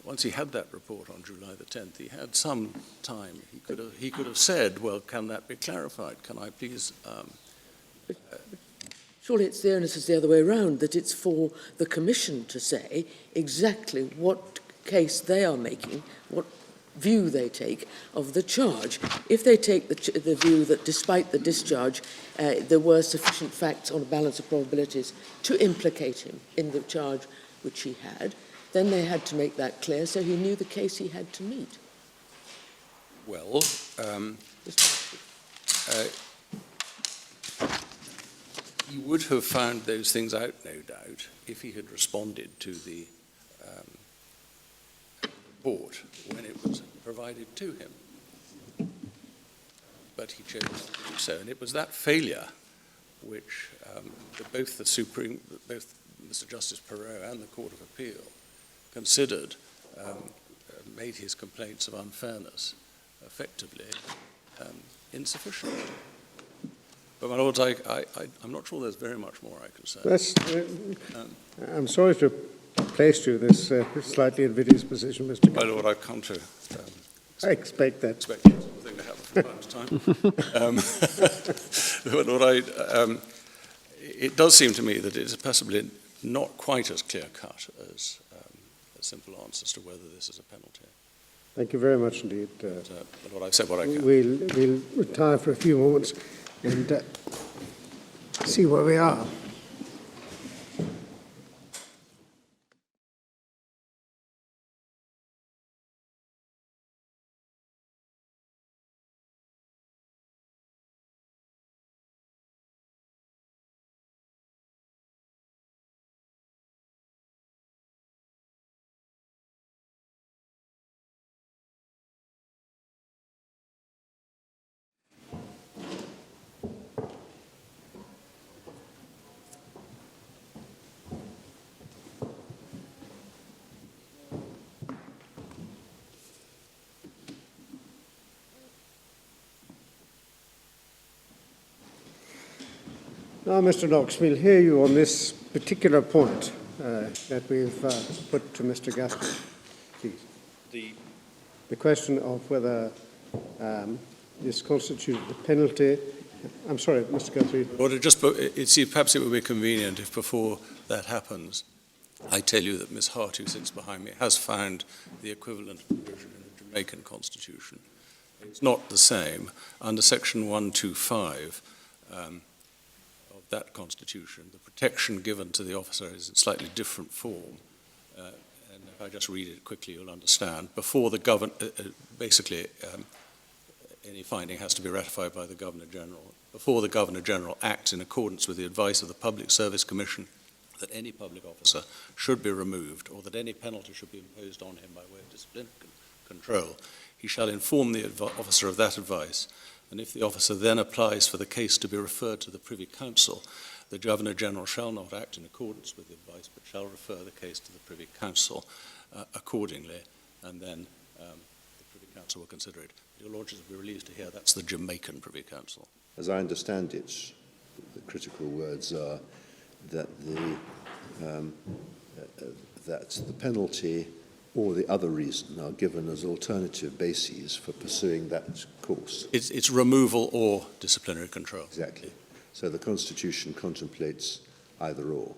once he had that report on July the 10th, he had some time. He could have said, well, can that be clarified? Can I please... Surely it's the onus is the other way around, that it's for the Commission to say exactly what case they are making, what view they take of the charge. If they take the view that despite the discharge, there were sufficient facts on a balance of probabilities to implicate him in the charge which he had, then they had to make that clear so he knew the case he had to meet. Well, he would have found those things out, no doubt, if he had responded to the report when it was provided to him. But he chose not to do so, and it was that failure which both Mr. Justice Perot and the Court of Appeal considered made his complaints of unfairness effectively insufficient. But, my Lords, I'm not sure there's very much more I can say. I'm sorry to place you in this slightly invidious position, Mr. My Lord, I've come to I expect that. expect that sort of thing to happen from time to time. But, Lord, it does seem to me that it is possibly not quite as clear-cut as a simple answer as to whether this is a penalty. Thank you very much indeed. Lord, I've said what I can. We'll retire for a few moments and see where we are. Now, Mr. Knox, we'll hear you on this particular point that we've put to Mr. Guthrie, please. The question of whether this constituted a penalty I'm sorry, Mr. Guthrie. Perhaps it would be convenient if before that happens, I tell you that Miss Hart, who sits behind me, has found the equivalent provision in the Jamaican Constitution. It's not the same. Under Section 125 of that Constitution, the protection given to the officer is in slightly different form. And if I just read it quickly, you'll understand. Before the governor, any finding has to be ratified by the Governor-General. Before the Governor-General acts in accordance with the advice of the Public Service Commission that any public officer should be removed or that any penalty should be imposed on him by way of discipline control, he shall inform the officer of that advice, and if the officer then applies for the case to be referred to the Privy Council, the Governor-General shall not act in accordance with the advice, but shall refer the case to the Privy Council accordingly, and then the Privy Council will consider it. Your Lordships will be relieved to hear that's the Jamaican Privy Council. As I understand it, the critical words are that the penalty or the other reason are given as alternative bases for pursuing that course. It's removal or disciplinary control. Exactly. So the Constitution contemplates either or.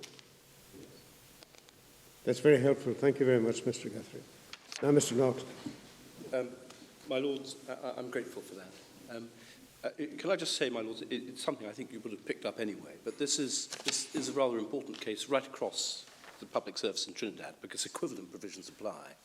That's very helpful. Thank you very much, Mr. Guthrie. Now, Mr. Knox. My Lords, I'm grateful for that. Can I just say, my Lords, it's something I think you would have picked up anyway, but this is a rather important case right across the public service in Trinidad, because equivalent provisions apply,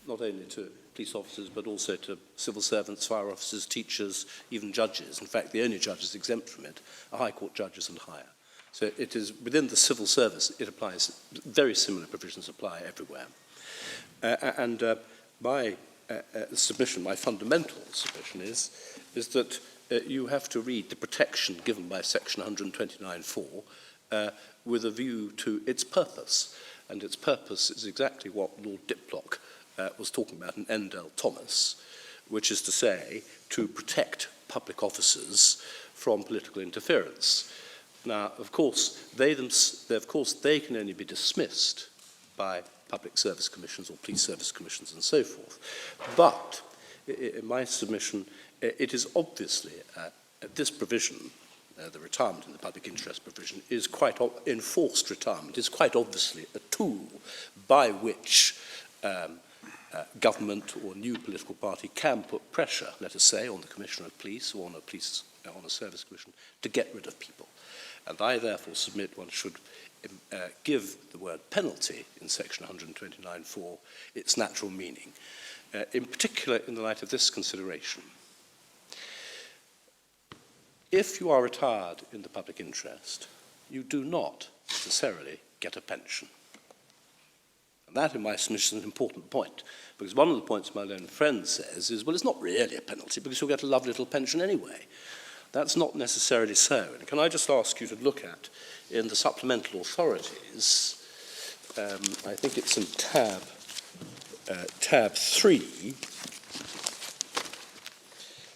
not only to police officers, but also to civil servants, fire officers, teachers, even judges. In fact, the only judges exempt from it are High Court judges and higher. So it is within the civil service, it applies, very similar provisions apply everywhere. My submission, my fundamental submission is that you have to read the protection given by Section 129.4 with a view to its purpose. And its purpose is exactly what Lord Diplock was talking about in Endell Thomas, which is to say, to protect public officers from political interference. Now, of course, they can only be dismissed by public service commissions or police service commissions and so forth. But in my submission, it is obviously this provision, the retirement in the public interest provision, is quite enforced retirement, is quite obviously a tool by which government or new political party can put pressure, let us say, on the Commissioner of Police or on a service commission to get rid of people. And I therefore submit one should give the word penalty in Section 129.4 its natural meaning, in particular in the light of this consideration. If you are retired in the public interest, you do not necessarily get a pension. And that, in my submission, is an important point, because one of the points my learned friend says is, well, it's not really a penalty because you'll get a lovely little pension anyway. That's not necessarily so. And can I just ask you to look at, in the supplemental authorities, I think it's in tab 3,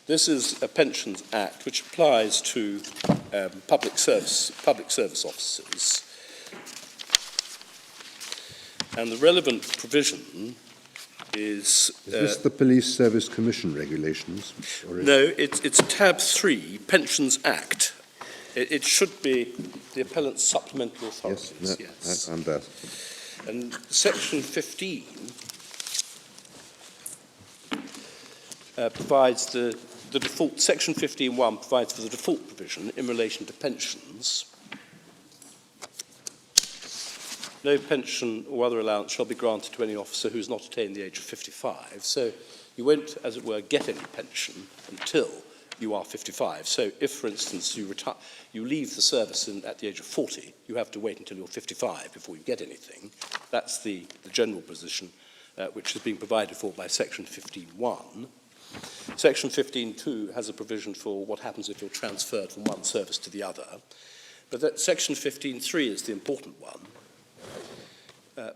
this is a Pensions Act which applies to public service officers. And the relevant provision is this the Police Service Commission regulations? No, it's tab 3, Pensions Act. It should be the appellant's supplemental authorities. Yes, I'm there. And Section 15 provides the default. Section 15.1 provides for the default provision in relation to pensions. No pension or other allowance shall be granted to any officer who has not attained the age of 55. So you won't, as it were, get any pension until you are 55. So if, for instance, you leave the service at the age of 40, you have to wait until you're 55 before you get anything. That's the general position which has been provided for by Section 15.1. Section 15.2 has a provision for what happens if you're transferred from one service to the other. But that Section 15.3 is the important one.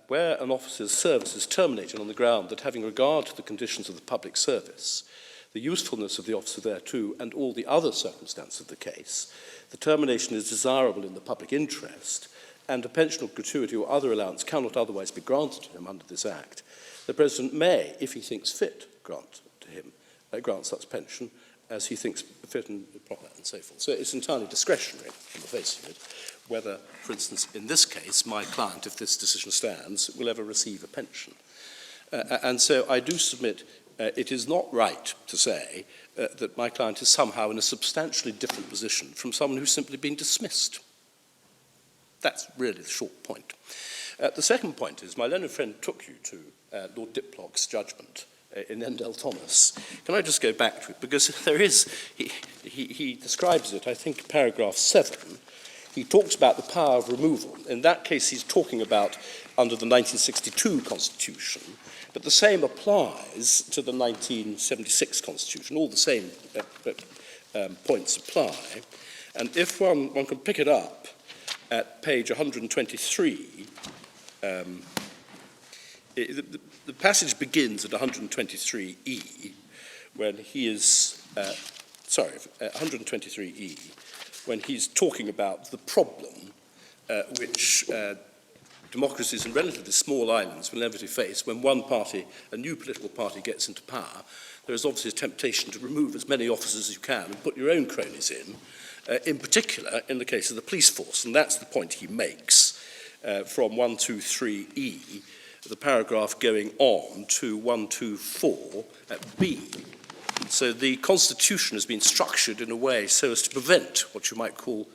Where an officer's service is terminated on the ground that, having regard to the conditions of the public service, the usefulness of the officer thereto, and all the other circumstances of the case, the termination is desirable in the public interest, and a pension or gratuity or other allowance cannot otherwise be granted to him under this Act, the President may, if he thinks fit, grant such pension, as he thinks fit and proper and so forth. So it's entirely discretionary on the face of it whether, for instance, in this case, my client, if this decision stands, will ever receive a pension. And so I do submit it is not right to say that my client is somehow in a substantially different position from someone who's simply been dismissed. That's really the short point. The second point is my learned friend took you to Lord Diplock's judgment in Endell Thomas. Can I just go back to it? Because there is, he describes it, I think, paragraph 7. He talks about the power of removal. In that case, he's talking about under the 1962 Constitution, but the same applies to the 1976 Constitution. All the same points apply. And if one can pick it up at page 123, the passage begins at 123E, when he is, 123E, when he's talking about the problem which democracies in relatively small islands will inevitably face when one party, a new political party, gets into power. There is obviously a temptation to remove as many officers as you can and put your own cronies in particular in the case of the police force. And that's the point he makes from 123E, the paragraph going on to 124 at B. So the Constitution has been structured in a way so as to prevent what you might call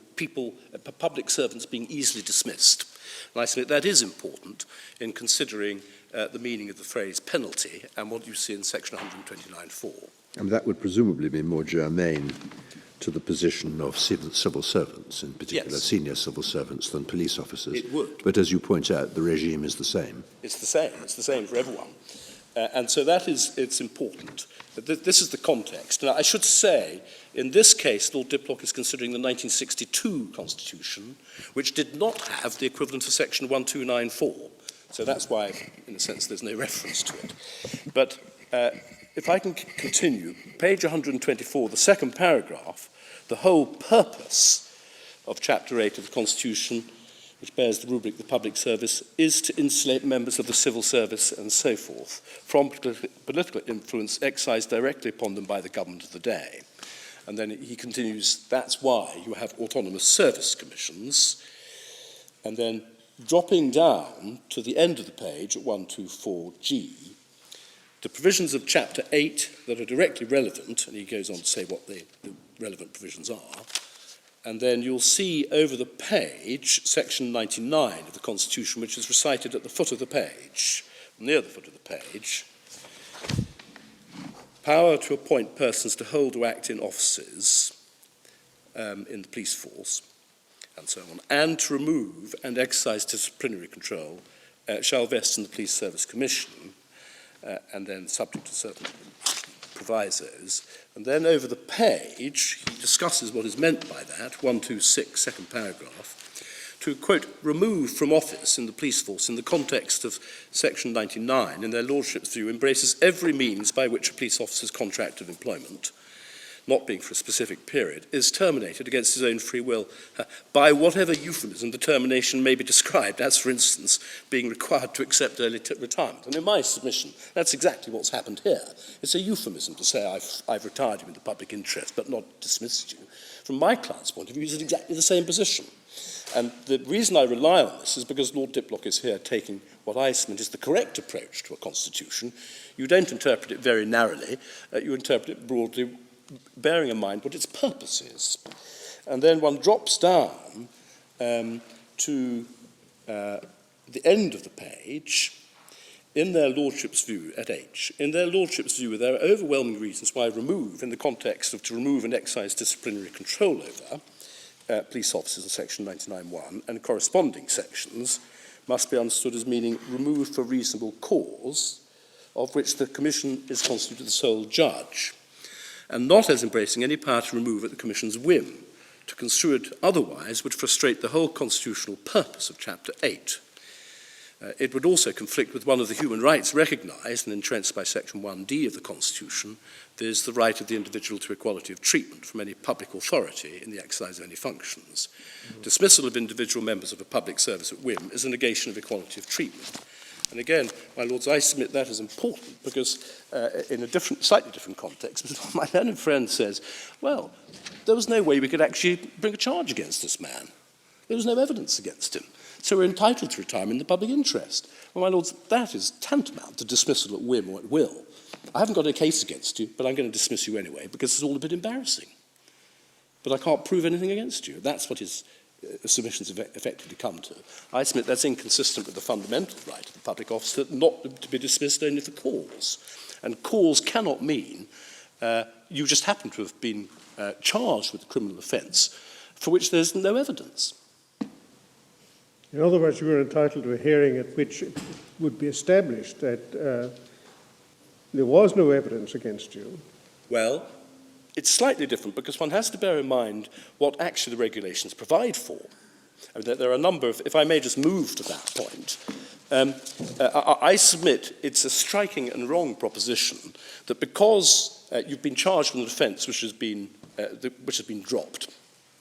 public servants being easily dismissed. And I submit that is important in considering the meaning of the phrase penalty and what you see in section 129.4. And that would presumably be more germane to the position of civil servants, in particular senior civil servants, than police officers. It would. But as you point out, the regime is the same. It's the same. It's the same for everyone. And so it's important. This is the context. Now, I should say, in this case, Lord Diplock is considering the 1962 Constitution, which did not have the equivalent of section 1294. So that's why, in a sense, there's no reference to it. But if I can continue, page 124, the second paragraph, the whole purpose of Chapter 8 of the Constitution, which bears the rubric the public service, is to insulate members of the civil service and so forth from political influence exercised directly upon them by the government of the day. And then he continues, that's why you have autonomous service commissions. And then dropping down to the end of the page at 124G, the provisions of Chapter 8 that are directly relevant, and he goes on to say what the relevant provisions are, and then you'll see over the page, section 99 of the Constitution, which is recited at the foot of the page, near the foot of the page, power to appoint persons to hold or act in offices in the police force, and so on, and to remove and exercise disciplinary control shall vest in the Police Service Commission, and then subject to certain provisos. And then over the page, he discusses what is meant by that, 126, second paragraph, to, quote, remove from office in the police force in the context of section 99, in their lordship's view, embraces every means by which a police officer's contract of employment, not being for a specific period, is terminated against his own free will by whatever euphemism the termination may be described, as, for instance, being required to accept early retirement. And in my submission, that's exactly what's happened here. It's a euphemism to say I've retired you in the public interest, but not dismissed you. From my client's point of view, he's in exactly the same position. And the reason I rely on this is because Lord Diplock is here taking what I submit is the correct approach to a constitution. You don't interpret it very narrowly, you interpret it broadly, bearing in mind what its purpose is. And then one drops down to the end of the page, in their lordship's view, at H. In their lordship's view, there are overwhelming reasons why remove, in the context of to remove and exercise disciplinary control over police officers in section 99.1 and corresponding sections, must be understood as meaning removed for reasonable cause, of which the Commission is constituted the sole judge, and not as embracing any power to remove at the Commission's whim. To construe it otherwise would frustrate the whole constitutional purpose of Chapter 8. It would also conflict with one of the human rights recognised and entrenched by Section 1D of the Constitution, viz. The right of the individual to equality of treatment from any public authority in the exercise of any functions. Dismissal of individual members of a public service at whim is a negation of equality of treatment. And again, my lords, I submit that as important because in a slightly different context, my learned friend says, well, there was no way we could actually bring a charge against this man. There was no evidence against him. So we're entitled to retire him in the public interest. Well, my lords, that is tantamount to dismissal at whim or at will. I haven't got a case against you, but I'm going to dismiss you anyway because it's all a bit embarrassing. But I can't prove anything against you. That's what his submissions have effectively come to. I submit that's inconsistent with the fundamental right of the public officer not to be dismissed only for cause. And cause cannot mean you just happen to have been charged with a criminal offence for which there's no evidence. In other words, you were entitled to a hearing at which it would be established that there was no evidence against you. Well, it's slightly different because one has to bear in mind what actually the regulations provide for. I mean, there are a number of, if I may just move to that point, I submit it's a striking and wrong proposition that because you've been charged with an offence which has been dropped,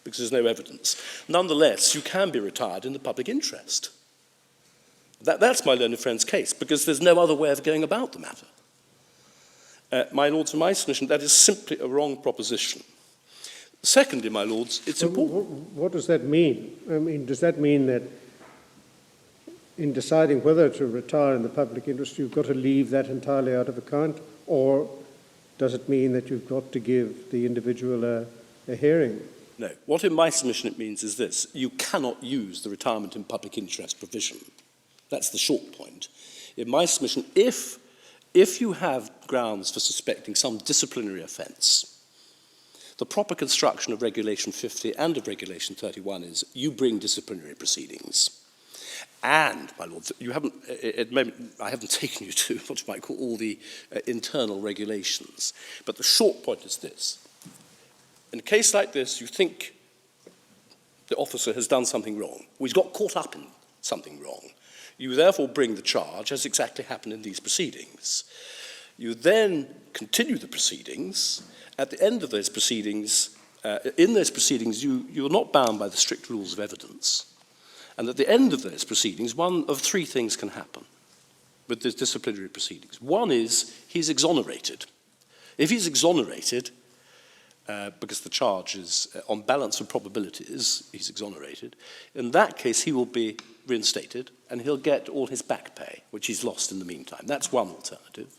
because there's no evidence, nonetheless, you can be retired in the public interest. That's my learned friend's case, because there's no other way of going about the matter. My lords, in my submission, that is simply a wrong proposition. Secondly, my lords, it's important. What does that mean? I mean, does that mean that in deciding whether to retire in the public interest, you've got to leave that entirely out of account? Or does it mean that you've got to give the individual a hearing? No. What in my submission it means is this. You cannot use the retirement in public interest provision. That's the short point. In my submission, if you have grounds for suspecting some disciplinary offence, the proper construction of Regulation 50 and of Regulation 31 is you bring disciplinary proceedings. And, my lords, you haven't, at the moment, I haven't taken you to what you might call all the internal regulations. But the short point is this. In a case like this, you think the officer has done something wrong, or he's got caught up in something wrong. You therefore bring the charge, as exactly happened in these proceedings. You then continue the proceedings. At the end of those proceedings, you're not bound by the strict rules of evidence. And at the end of those proceedings, one of three things can happen with the disciplinary proceedings. One is he's exonerated. If he's exonerated, because the charge is on balance of probabilities, he's exonerated, in that case he will be reinstated and he'll get all his back pay, which he's lost in the meantime. That's one alternative.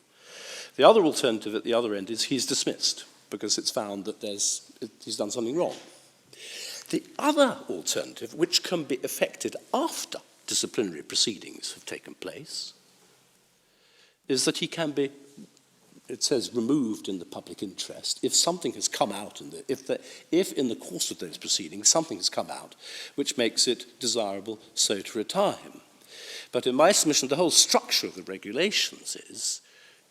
The other alternative at the other end is he's dismissed because it's found that he's done something wrong. The other alternative, which can be effected after disciplinary proceedings have taken place, is that he can be, it says, removed in the public interest if something has come out, if in the course of those proceedings something has come out which makes it desirable so to retire him. But in my submission, the whole structure of the regulations is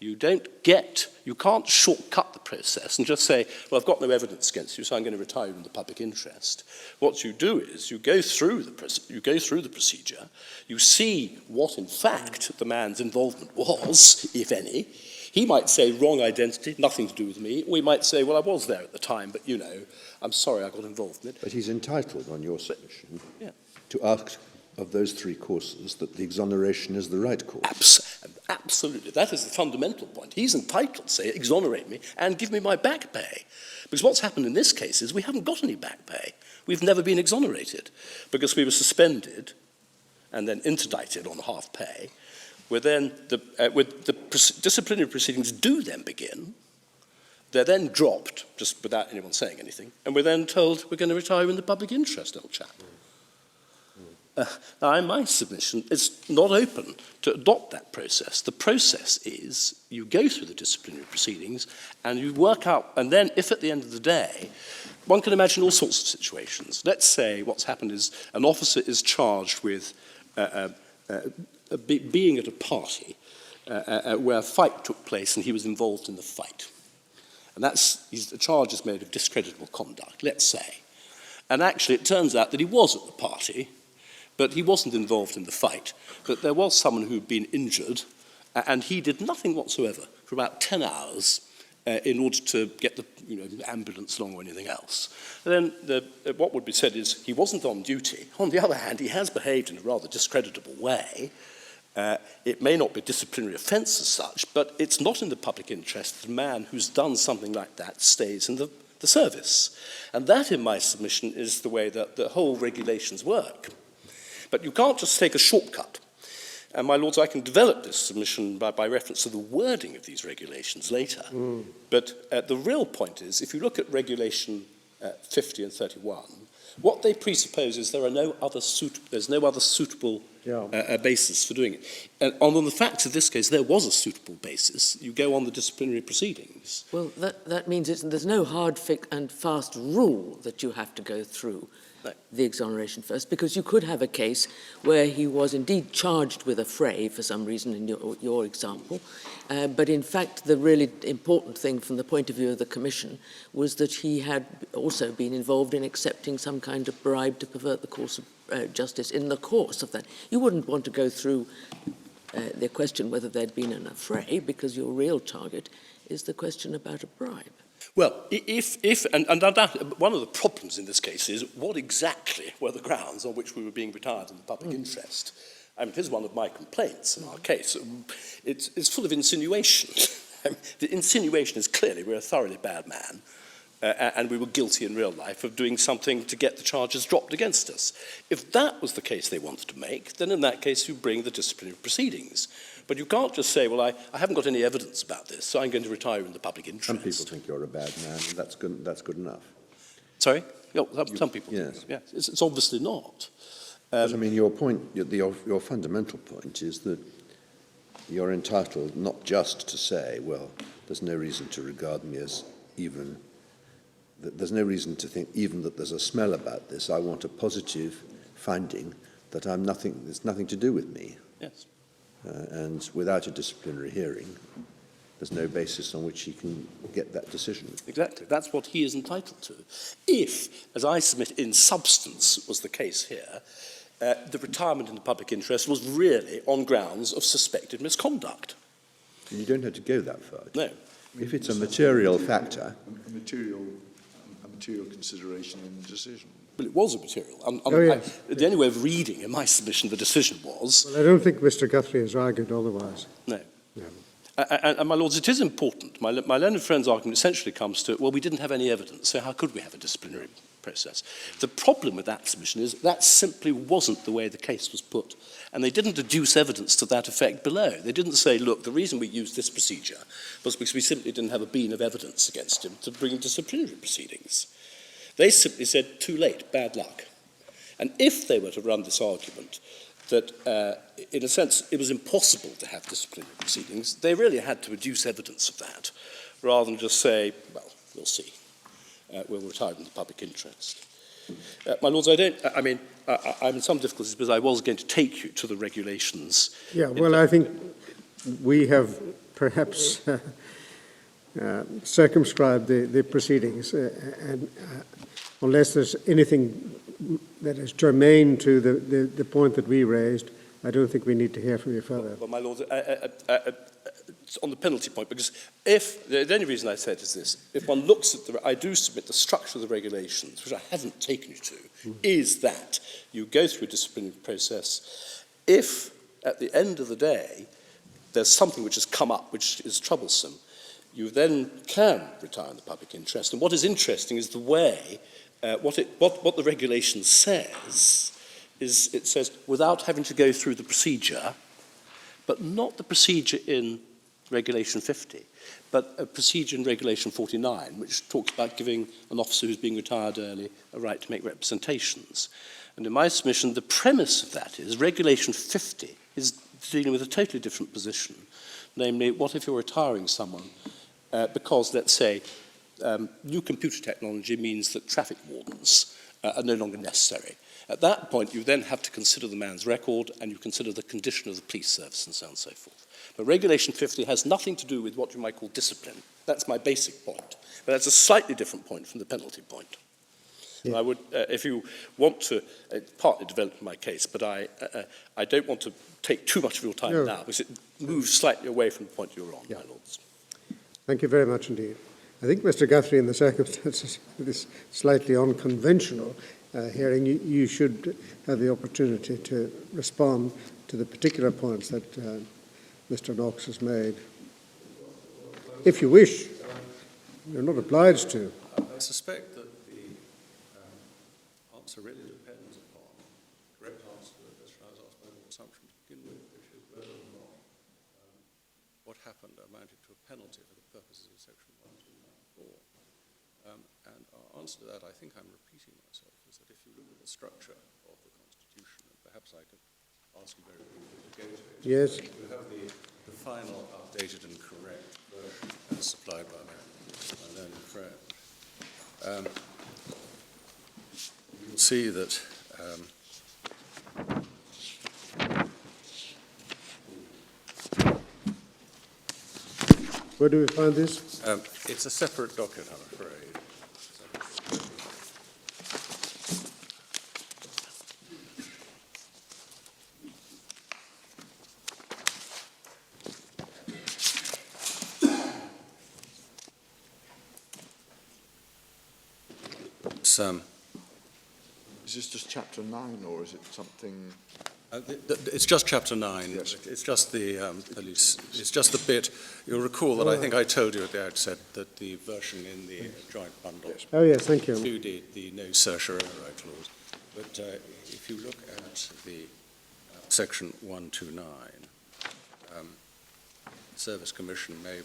you can't shortcut the process and just say, well, I've got no evidence against you, so I'm going to retire you in the public interest. What you do is you go through the procedure, you see what in fact the man's involvement was, if any. He might say, wrong identity, nothing to do with me. Or he might say, well, I was there at the time, but, you know, I'm sorry I got involved in it. But he's entitled, on your submission, to ask of those three courses that the exoneration is the right course. Absolutely. That is the fundamental point. He's entitled to say, exonerate me and give me my back pay. Because what's happened in this case is we haven't got any back pay. We've never been exonerated because we were suspended and then interdicted on half pay. With the disciplinary proceedings do then begin, they're then dropped, just without anyone saying anything, and we're then told we're going to retire you in the public interest, old chap. Now, in my submission, it's not open to adopt that process. The process is you go through the disciplinary proceedings and you work out, and then if at the end of the day, one can imagine all sorts of situations. Let's say what's happened is an officer is charged with being at a party where a fight took place and he was involved in the fight. And the charge is made of discreditable conduct, let's say. And actually it turns out that he was at the party, but he wasn't involved in the fight. But there was someone who'd been injured, and he did nothing whatsoever for about 10 hours in order to get the ambulance along or anything else. And then what would be said is he wasn't on duty. On the other hand, he has behaved in a rather discreditable way, It may not be a disciplinary offence as such, but it's not in the public interest that a man who's done something like that stays in the service. And that, in my submission, is the way that the whole regulations work. But you can't just take a shortcut. And, my lords, I can develop this submission by reference to the wording of these regulations later. But the real point is, if you look at Regulation 50 and 31, what they presuppose is there's no other suitable basis for doing it. And on the facts of this case, there was a suitable basis. You go on the disciplinary proceedings. Well, that means there's no hard and fast rule that you have to go through the exoneration first, because you could have a case where he was indeed charged with a fray for some reason in your example, but in fact the really important thing from the point of view of the Commission was that he had also been involved in accepting some kind of bribe to pervert the course of justice in the course of that. You wouldn't want to go through the question whether there'd been an affray, because your real target is the question about a bribe. Well, and that, one of the problems in this case is what exactly were the grounds on which we were being retired in the public interest. I mean, here's one of my complaints in our case. It's full of insinuation. The insinuation is clearly we're a thoroughly bad man, and we were guilty in real life of doing something to get the charges dropped against us. If that was the case they wanted to make, then in that case you bring the disciplinary proceedings. But you can't just say, well, I haven't got any evidence about this, so I'm going to retire in the public interest. Some people think you're a bad man, and that's good enough. Sorry? Some people. Yes. Yeah, it's obviously not. But I mean, your point, your fundamental point is that you're entitled not just to say, well, there's no reason to regard me as even, there's no reason to think even that there's a smell about this. I want a positive finding that there's nothing to do with me. Yes. And without a disciplinary hearing, there's no basis on which he can get that decision. Exactly. That's what he is entitled to. If, as I submit in substance was the case here, the retirement in the public interest was really on grounds of suspected misconduct. You don't have to go that far. No. If it's a material factor. A material consideration in the decision. Well, it was a material. Yes. The only way of reading in my submission the decision was... Well, I don't think Mr. Guthrie has argued otherwise. No. No. And my lords, it is important. My learned friend's argument essentially comes to, well, we didn't have any evidence, so how could we have a disciplinary process? The problem with that submission is that simply wasn't the way the case was put. And they didn't deduce evidence to that effect below. They didn't say, look, the reason we used this procedure was because we simply didn't have a bean of evidence against him to bring disciplinary proceedings. They simply said, too late, bad luck. And if they were to run this argument that, in a sense, it was impossible to have disciplinary proceedings, they really had to produce evidence of that, rather than just say, well, we'll see. We'll retire in the public interest. My lords, I'm in some difficulties because I was going to take you to the regulations. Yeah, well, I think we have perhaps circumscribed the proceedings, and unless there's anything that is germane to the point that we raised, I don't think we need to hear from you further. Well, my lords, on the penalty point, because if, the only reason I say it is this, if one looks at I do submit the structure of the regulations, which I haven't taken you to, is that you go through a disciplinary process. If, at the end of the day, there's something which has come up which is troublesome, you then can retire in the public interest. And what is interesting is the way, what the regulation says, is it says, without having to go through the procedure, but not the procedure in Regulation 50, but a procedure in Regulation 49, which talks about giving an officer who's being retired early a right to make representations. And in my submission, the premise of that is Regulation 50 is dealing with a totally different position. Namely, what if you're retiring someone because, let's say, new computer technology means that traffic wardens are no longer necessary. At that point, you then have to consider the man's record and you consider the condition of the police service and so on and so forth. But Regulation 50 has nothing to do with what you might call discipline. That's my basic point. But that's a slightly different point from the penalty point. Yeah. And I would, if you want to, partly develop my case, but I don't want to take too much of your time now, because it moves slightly away from the point you're on, my lords. Thank you very much indeed. I think, Mr. Guthrie, in the circumstances of this slightly unconventional hearing, you should have the opportunity to respond to the particular points that Mr. Knox has made. If you wish, you're not obliged to. I suspect that the answer really depends upon the correct answer to the question I was asked by the assumption to begin with, which is whether or not what happened amounted to a penalty for the purposes of Section 1294. And our answer to that, I think I'm repeating myself, is that if you look at the structure of the Constitution, and perhaps I could ask you very briefly to go to it. Yes. You have the final updated and correct version as supplied by my learned friend. You'll see that Where do we find this? it's a separate document, I'm afraid. Is this just chapter 9, or is it something? It's just chapter 9. Yes. It's just the police. It's just the bit. You'll recall that I think I told you at the outset that the version in the joint bundle Oh, yes, thank you. included the no certiorari clause. But if you look at the section 129, Service Commission may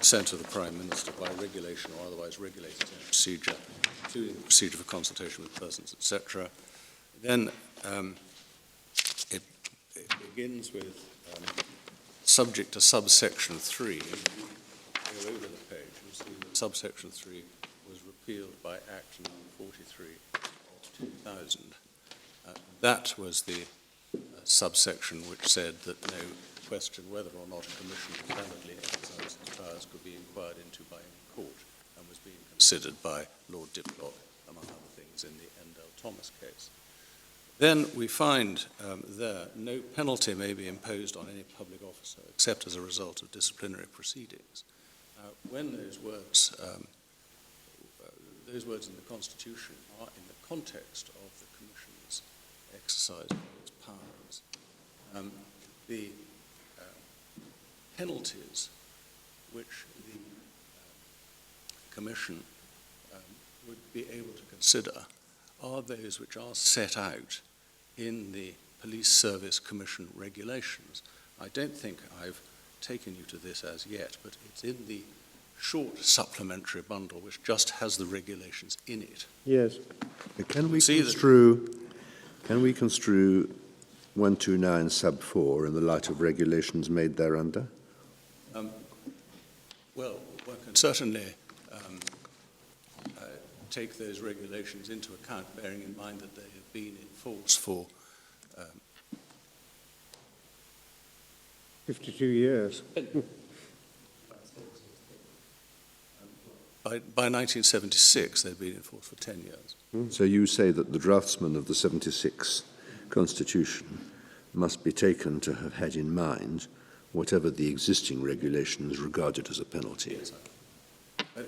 sent to the Prime Minister by regulation or otherwise regulated procedure, including the procedure for consultation with persons, etc. Then it begins with subject to subsection 3. If you go over the page, you'll see that subsection 3 was repealed by Act No. 43 of 2000. That was the subsection which said that no question whether or not a commission validly exercised its powers could be inquired into by any court, and was being considered by Lord Diplock, among other things, in the Endell Thomas case. Then we find there no penalty may be imposed on any public officer except as a result of disciplinary proceedings. When those words in the Constitution are in the context of the Commission's exercise of its powers, the penalties which the Commission would be able to consider are those which are set out in the Police Service Commission regulations. I don't think I've taken you to this as yet, but it's in the short supplementary bundle which just has the regulations in it. Yes. Can we See construe 129 sub 4 in the light of regulations made thereunder? Well, one can certainly take those regulations into account, bearing in mind that they have been in force for 52 years. by 1976, they've been in force for 10 years. So you say that the draftsman of the 76 Constitution must be taken to have had in mind whatever the existing regulations regarded as a penalty. Yes.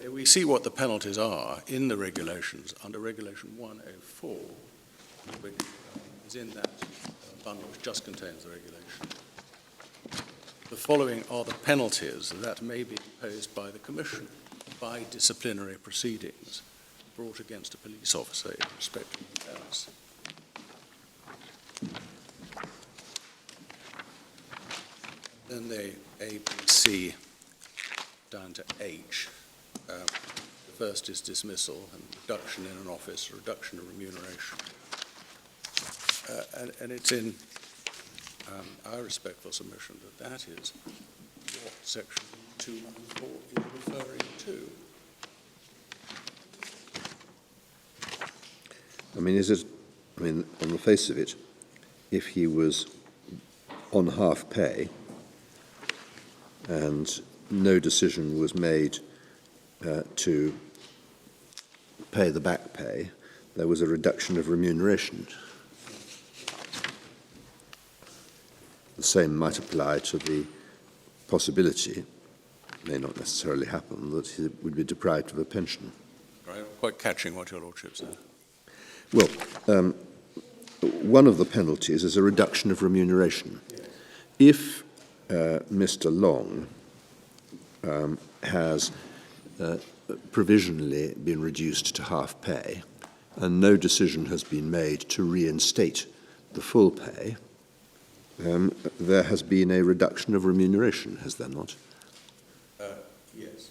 We see what the penalties are in the regulations under Regulation 104, which is in that bundle which just contains the regulation. The following are the penalties that may be imposed by the Commission by disciplinary proceedings brought against a police officer in respect of offence. Then they A, B, C, down to H. The first is dismissal and reduction in an office, reduction of remuneration. And it's in our respectful submission that that is what Section 214 is referring to. On the face of it, if he was on half pay and no decision was made to pay the back pay, there was a reduction of remuneration. The same might apply to the possibility, may not necessarily happen, that he would be deprived of a pension. I'm quite catching what your Lordship said. Well, one of the penalties is a reduction of remuneration. Yes. if Mr. Long has provisionally been reduced to half pay and no decision has been made to reinstate the full pay, there has been a reduction of remuneration, has there not? Yes.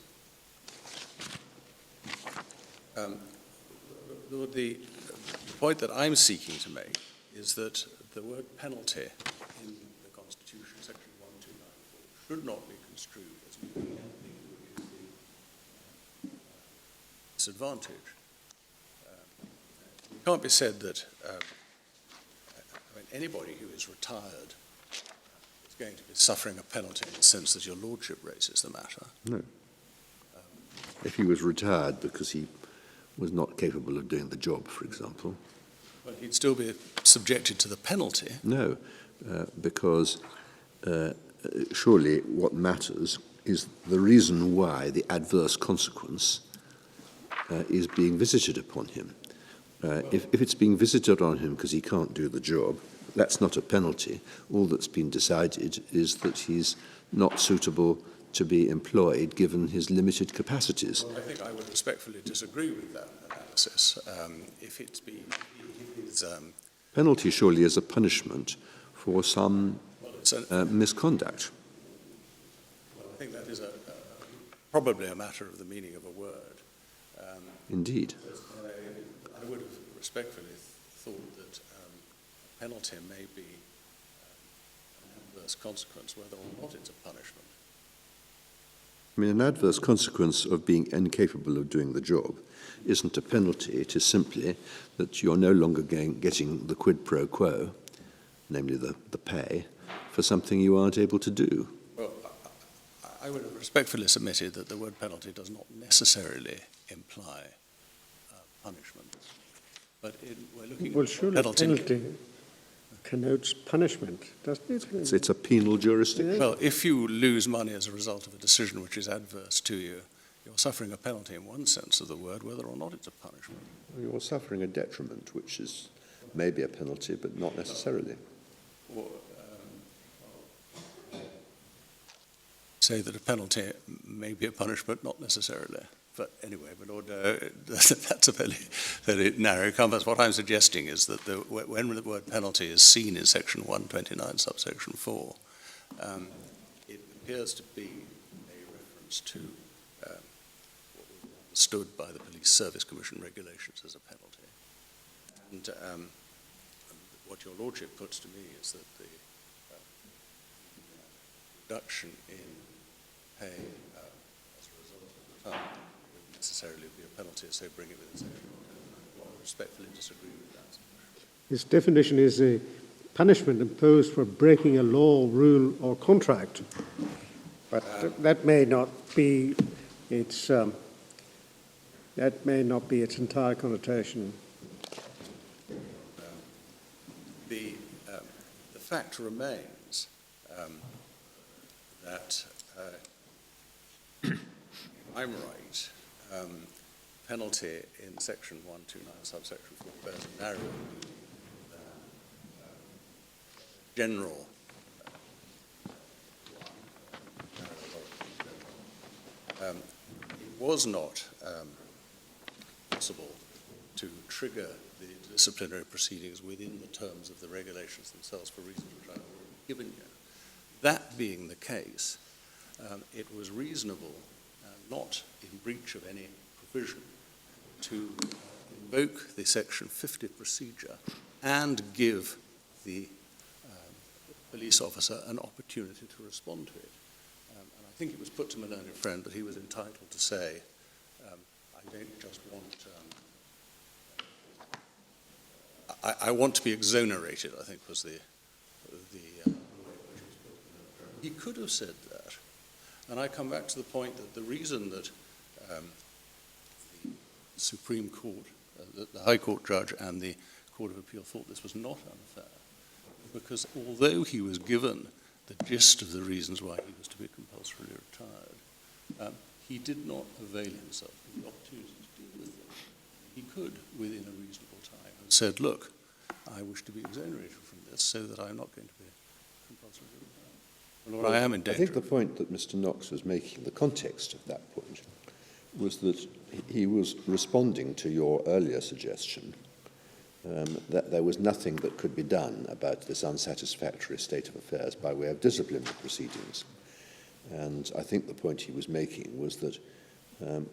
The point that I'm seeking to make is that the word penalty in the Constitution, Section 1294, should not be construed as meaning anything which is the disadvantage. It can't be said that anybody who is retired is going to be suffering a penalty in the sense that your lordship raises the matter. No. If he was retired because he was not capable of doing the job, for example. But he'd still be subjected to the penalty. No, because surely what matters is the reason why the adverse consequence is being visited upon him. If it's being visited on him because he can't do the job, that's not a penalty. All that's been decided is that he's not suitable to be employed given his limited capacities. Well, I think I would respectfully disagree with that analysis. If it's been... Penalty surely is a punishment for some misconduct. Well, I think that is probably a matter of the meaning of a word. Indeed. I would have respectfully thought that a penalty may be an adverse consequence, whether or not it's a punishment. I mean, an adverse consequence of being incapable of doing the job isn't a penalty. It is simply that you're no longer getting the quid pro quo, namely the pay, for something you aren't able to do. Well, I would have respectfully submitted that the word penalty does not necessarily imply punishment. But we're looking Well, at surely penalty connotes punishment, doesn't it? It's a penal jurisdiction. Well, if you lose money as a result of a decision which is adverse to you, you're suffering a penalty in one sense of the word, whether or not it's a punishment. You're suffering a detriment, which is maybe a penalty, but not necessarily. Or, say that a penalty may be a punishment, not necessarily. But anyway, my Lord, that's a very narrow compass. What I'm suggesting is that when the word penalty is seen in Section 129, subsection 4, it appears to be a reference to what was understood by the Police Service Commission regulations as a penalty. And what your Lordship puts to me is that the reduction in pay as a result of the time necessarily be a penalty, so bring it within Section 129. I respectfully disagree with that. His definition is a punishment imposed for breaking a law, rule, or contract. But that may not be its entire connotation. The fact remains that if I'm right, penalty in Section 129, subsection 4, bears a narrow general it was not possible to trigger the disciplinary proceedings within the terms of the regulations themselves for reasons which I've already given you. That being the case, it was reasonable, not in breach of any provision, to invoke the Section 50 procedure and give the police officer an opportunity to respond to it. And I think it was put to my learned friend that he was entitled to say, I don't just want... I want to be exonerated, I think was the he could have said that. And I come back to the point that the reason that the Supreme Court, the High Court judge and the Court of Appeal thought this was not unfair, because although he was given the gist of the reasons why he was to be compulsorily retired, he did not avail himself of the opportunity to deal with them. He could, within a reasonable time, have said, look, I wish to be exonerated from this so that I'm not going to be compulsorily retired. Well, I am in I danger. think the point that Mr. Knox was making, the context of that point, was that he was responding to your earlier suggestion that there was nothing that could be done about this unsatisfactory state of affairs by way of disciplinary proceedings. And I think the point he was making was that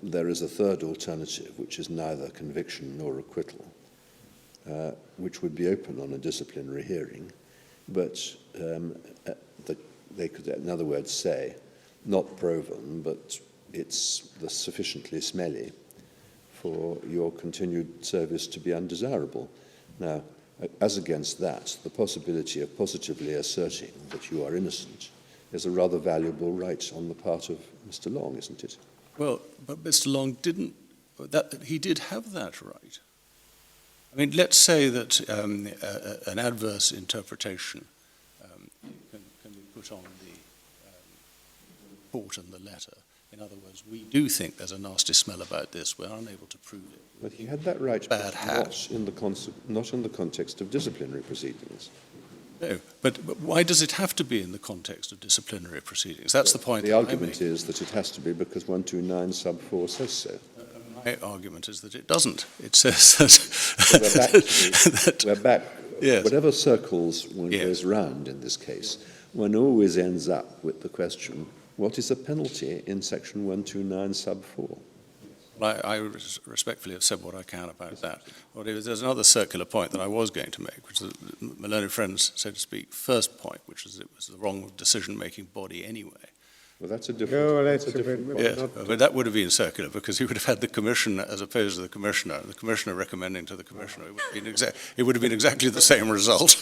there is a third alternative, which is neither conviction nor acquittal, which would be open on a disciplinary hearing, but they could, in other words, say, not proven, but it's sufficiently smelly for your continued service to be undesirable. Now, as against that, the possibility of positively asserting that you are innocent is a rather valuable right on the part of Mr. Long, isn't it? Well, but Mr. Long didn't, he did have that right. I mean, let's say that an adverse interpretation can be put on the report and the letter. In other words, we do think there's a nasty smell about this. We're unable to prove it. But he had that right, Bad hat. not in the context of disciplinary proceedings. No, but why does it have to be in the context of disciplinary proceedings? That's the point. The argument is that it has to be because 129 sub 4 says so. My argument is that it doesn't. It says that... We're back. Yes. Whatever circles one Yes. goes round in this case, one always ends up with the question, what is a penalty in section 129 sub 4? I respectfully have said what I can about that. Well, there's another circular point that I was going to make, which is my learned friend's, so to speak, first point, which is it was the wrong decision-making body anyway. Well, that's a different... No, that's a different Yes, but that would have been circular because he would have had the commissioner as opposed to the commissioner recommending to the commissioner. It would have been exactly the same result,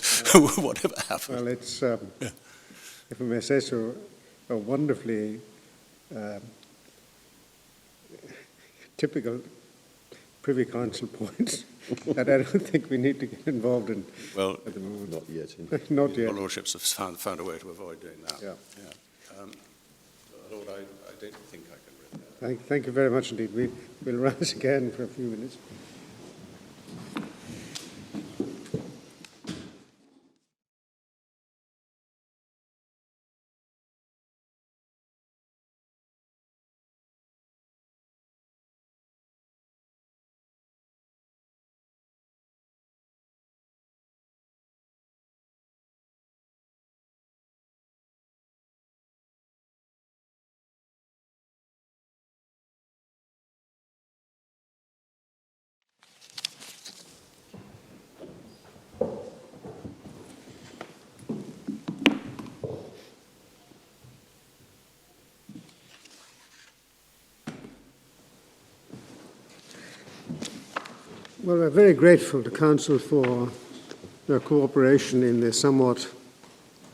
whatever happened. Well, it's, if I may say so, a wonderfully typical Privy Council point that I don't think we need to get involved in Well, at the moment. Not yet. Not yet. your lordships have found a way to avoid doing that. Yeah. Lord, I don't think I can read that. Thank you very much indeed. We'll rise again for a few minutes. Well, we're very grateful to Council for their cooperation in the somewhat,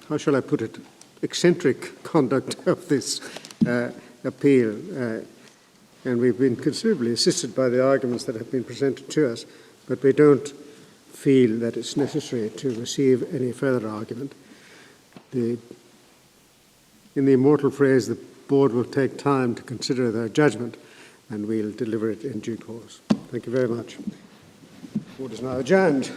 how shall I put it, eccentric conduct of this appeal. And we've been considerably assisted by the arguments that have been presented to us, but we don't feel that it's necessary to receive any further argument. In the immortal phrase, the board will take time to consider their judgment, and we'll deliver it in due course. Thank you very much. The board is now adjourned.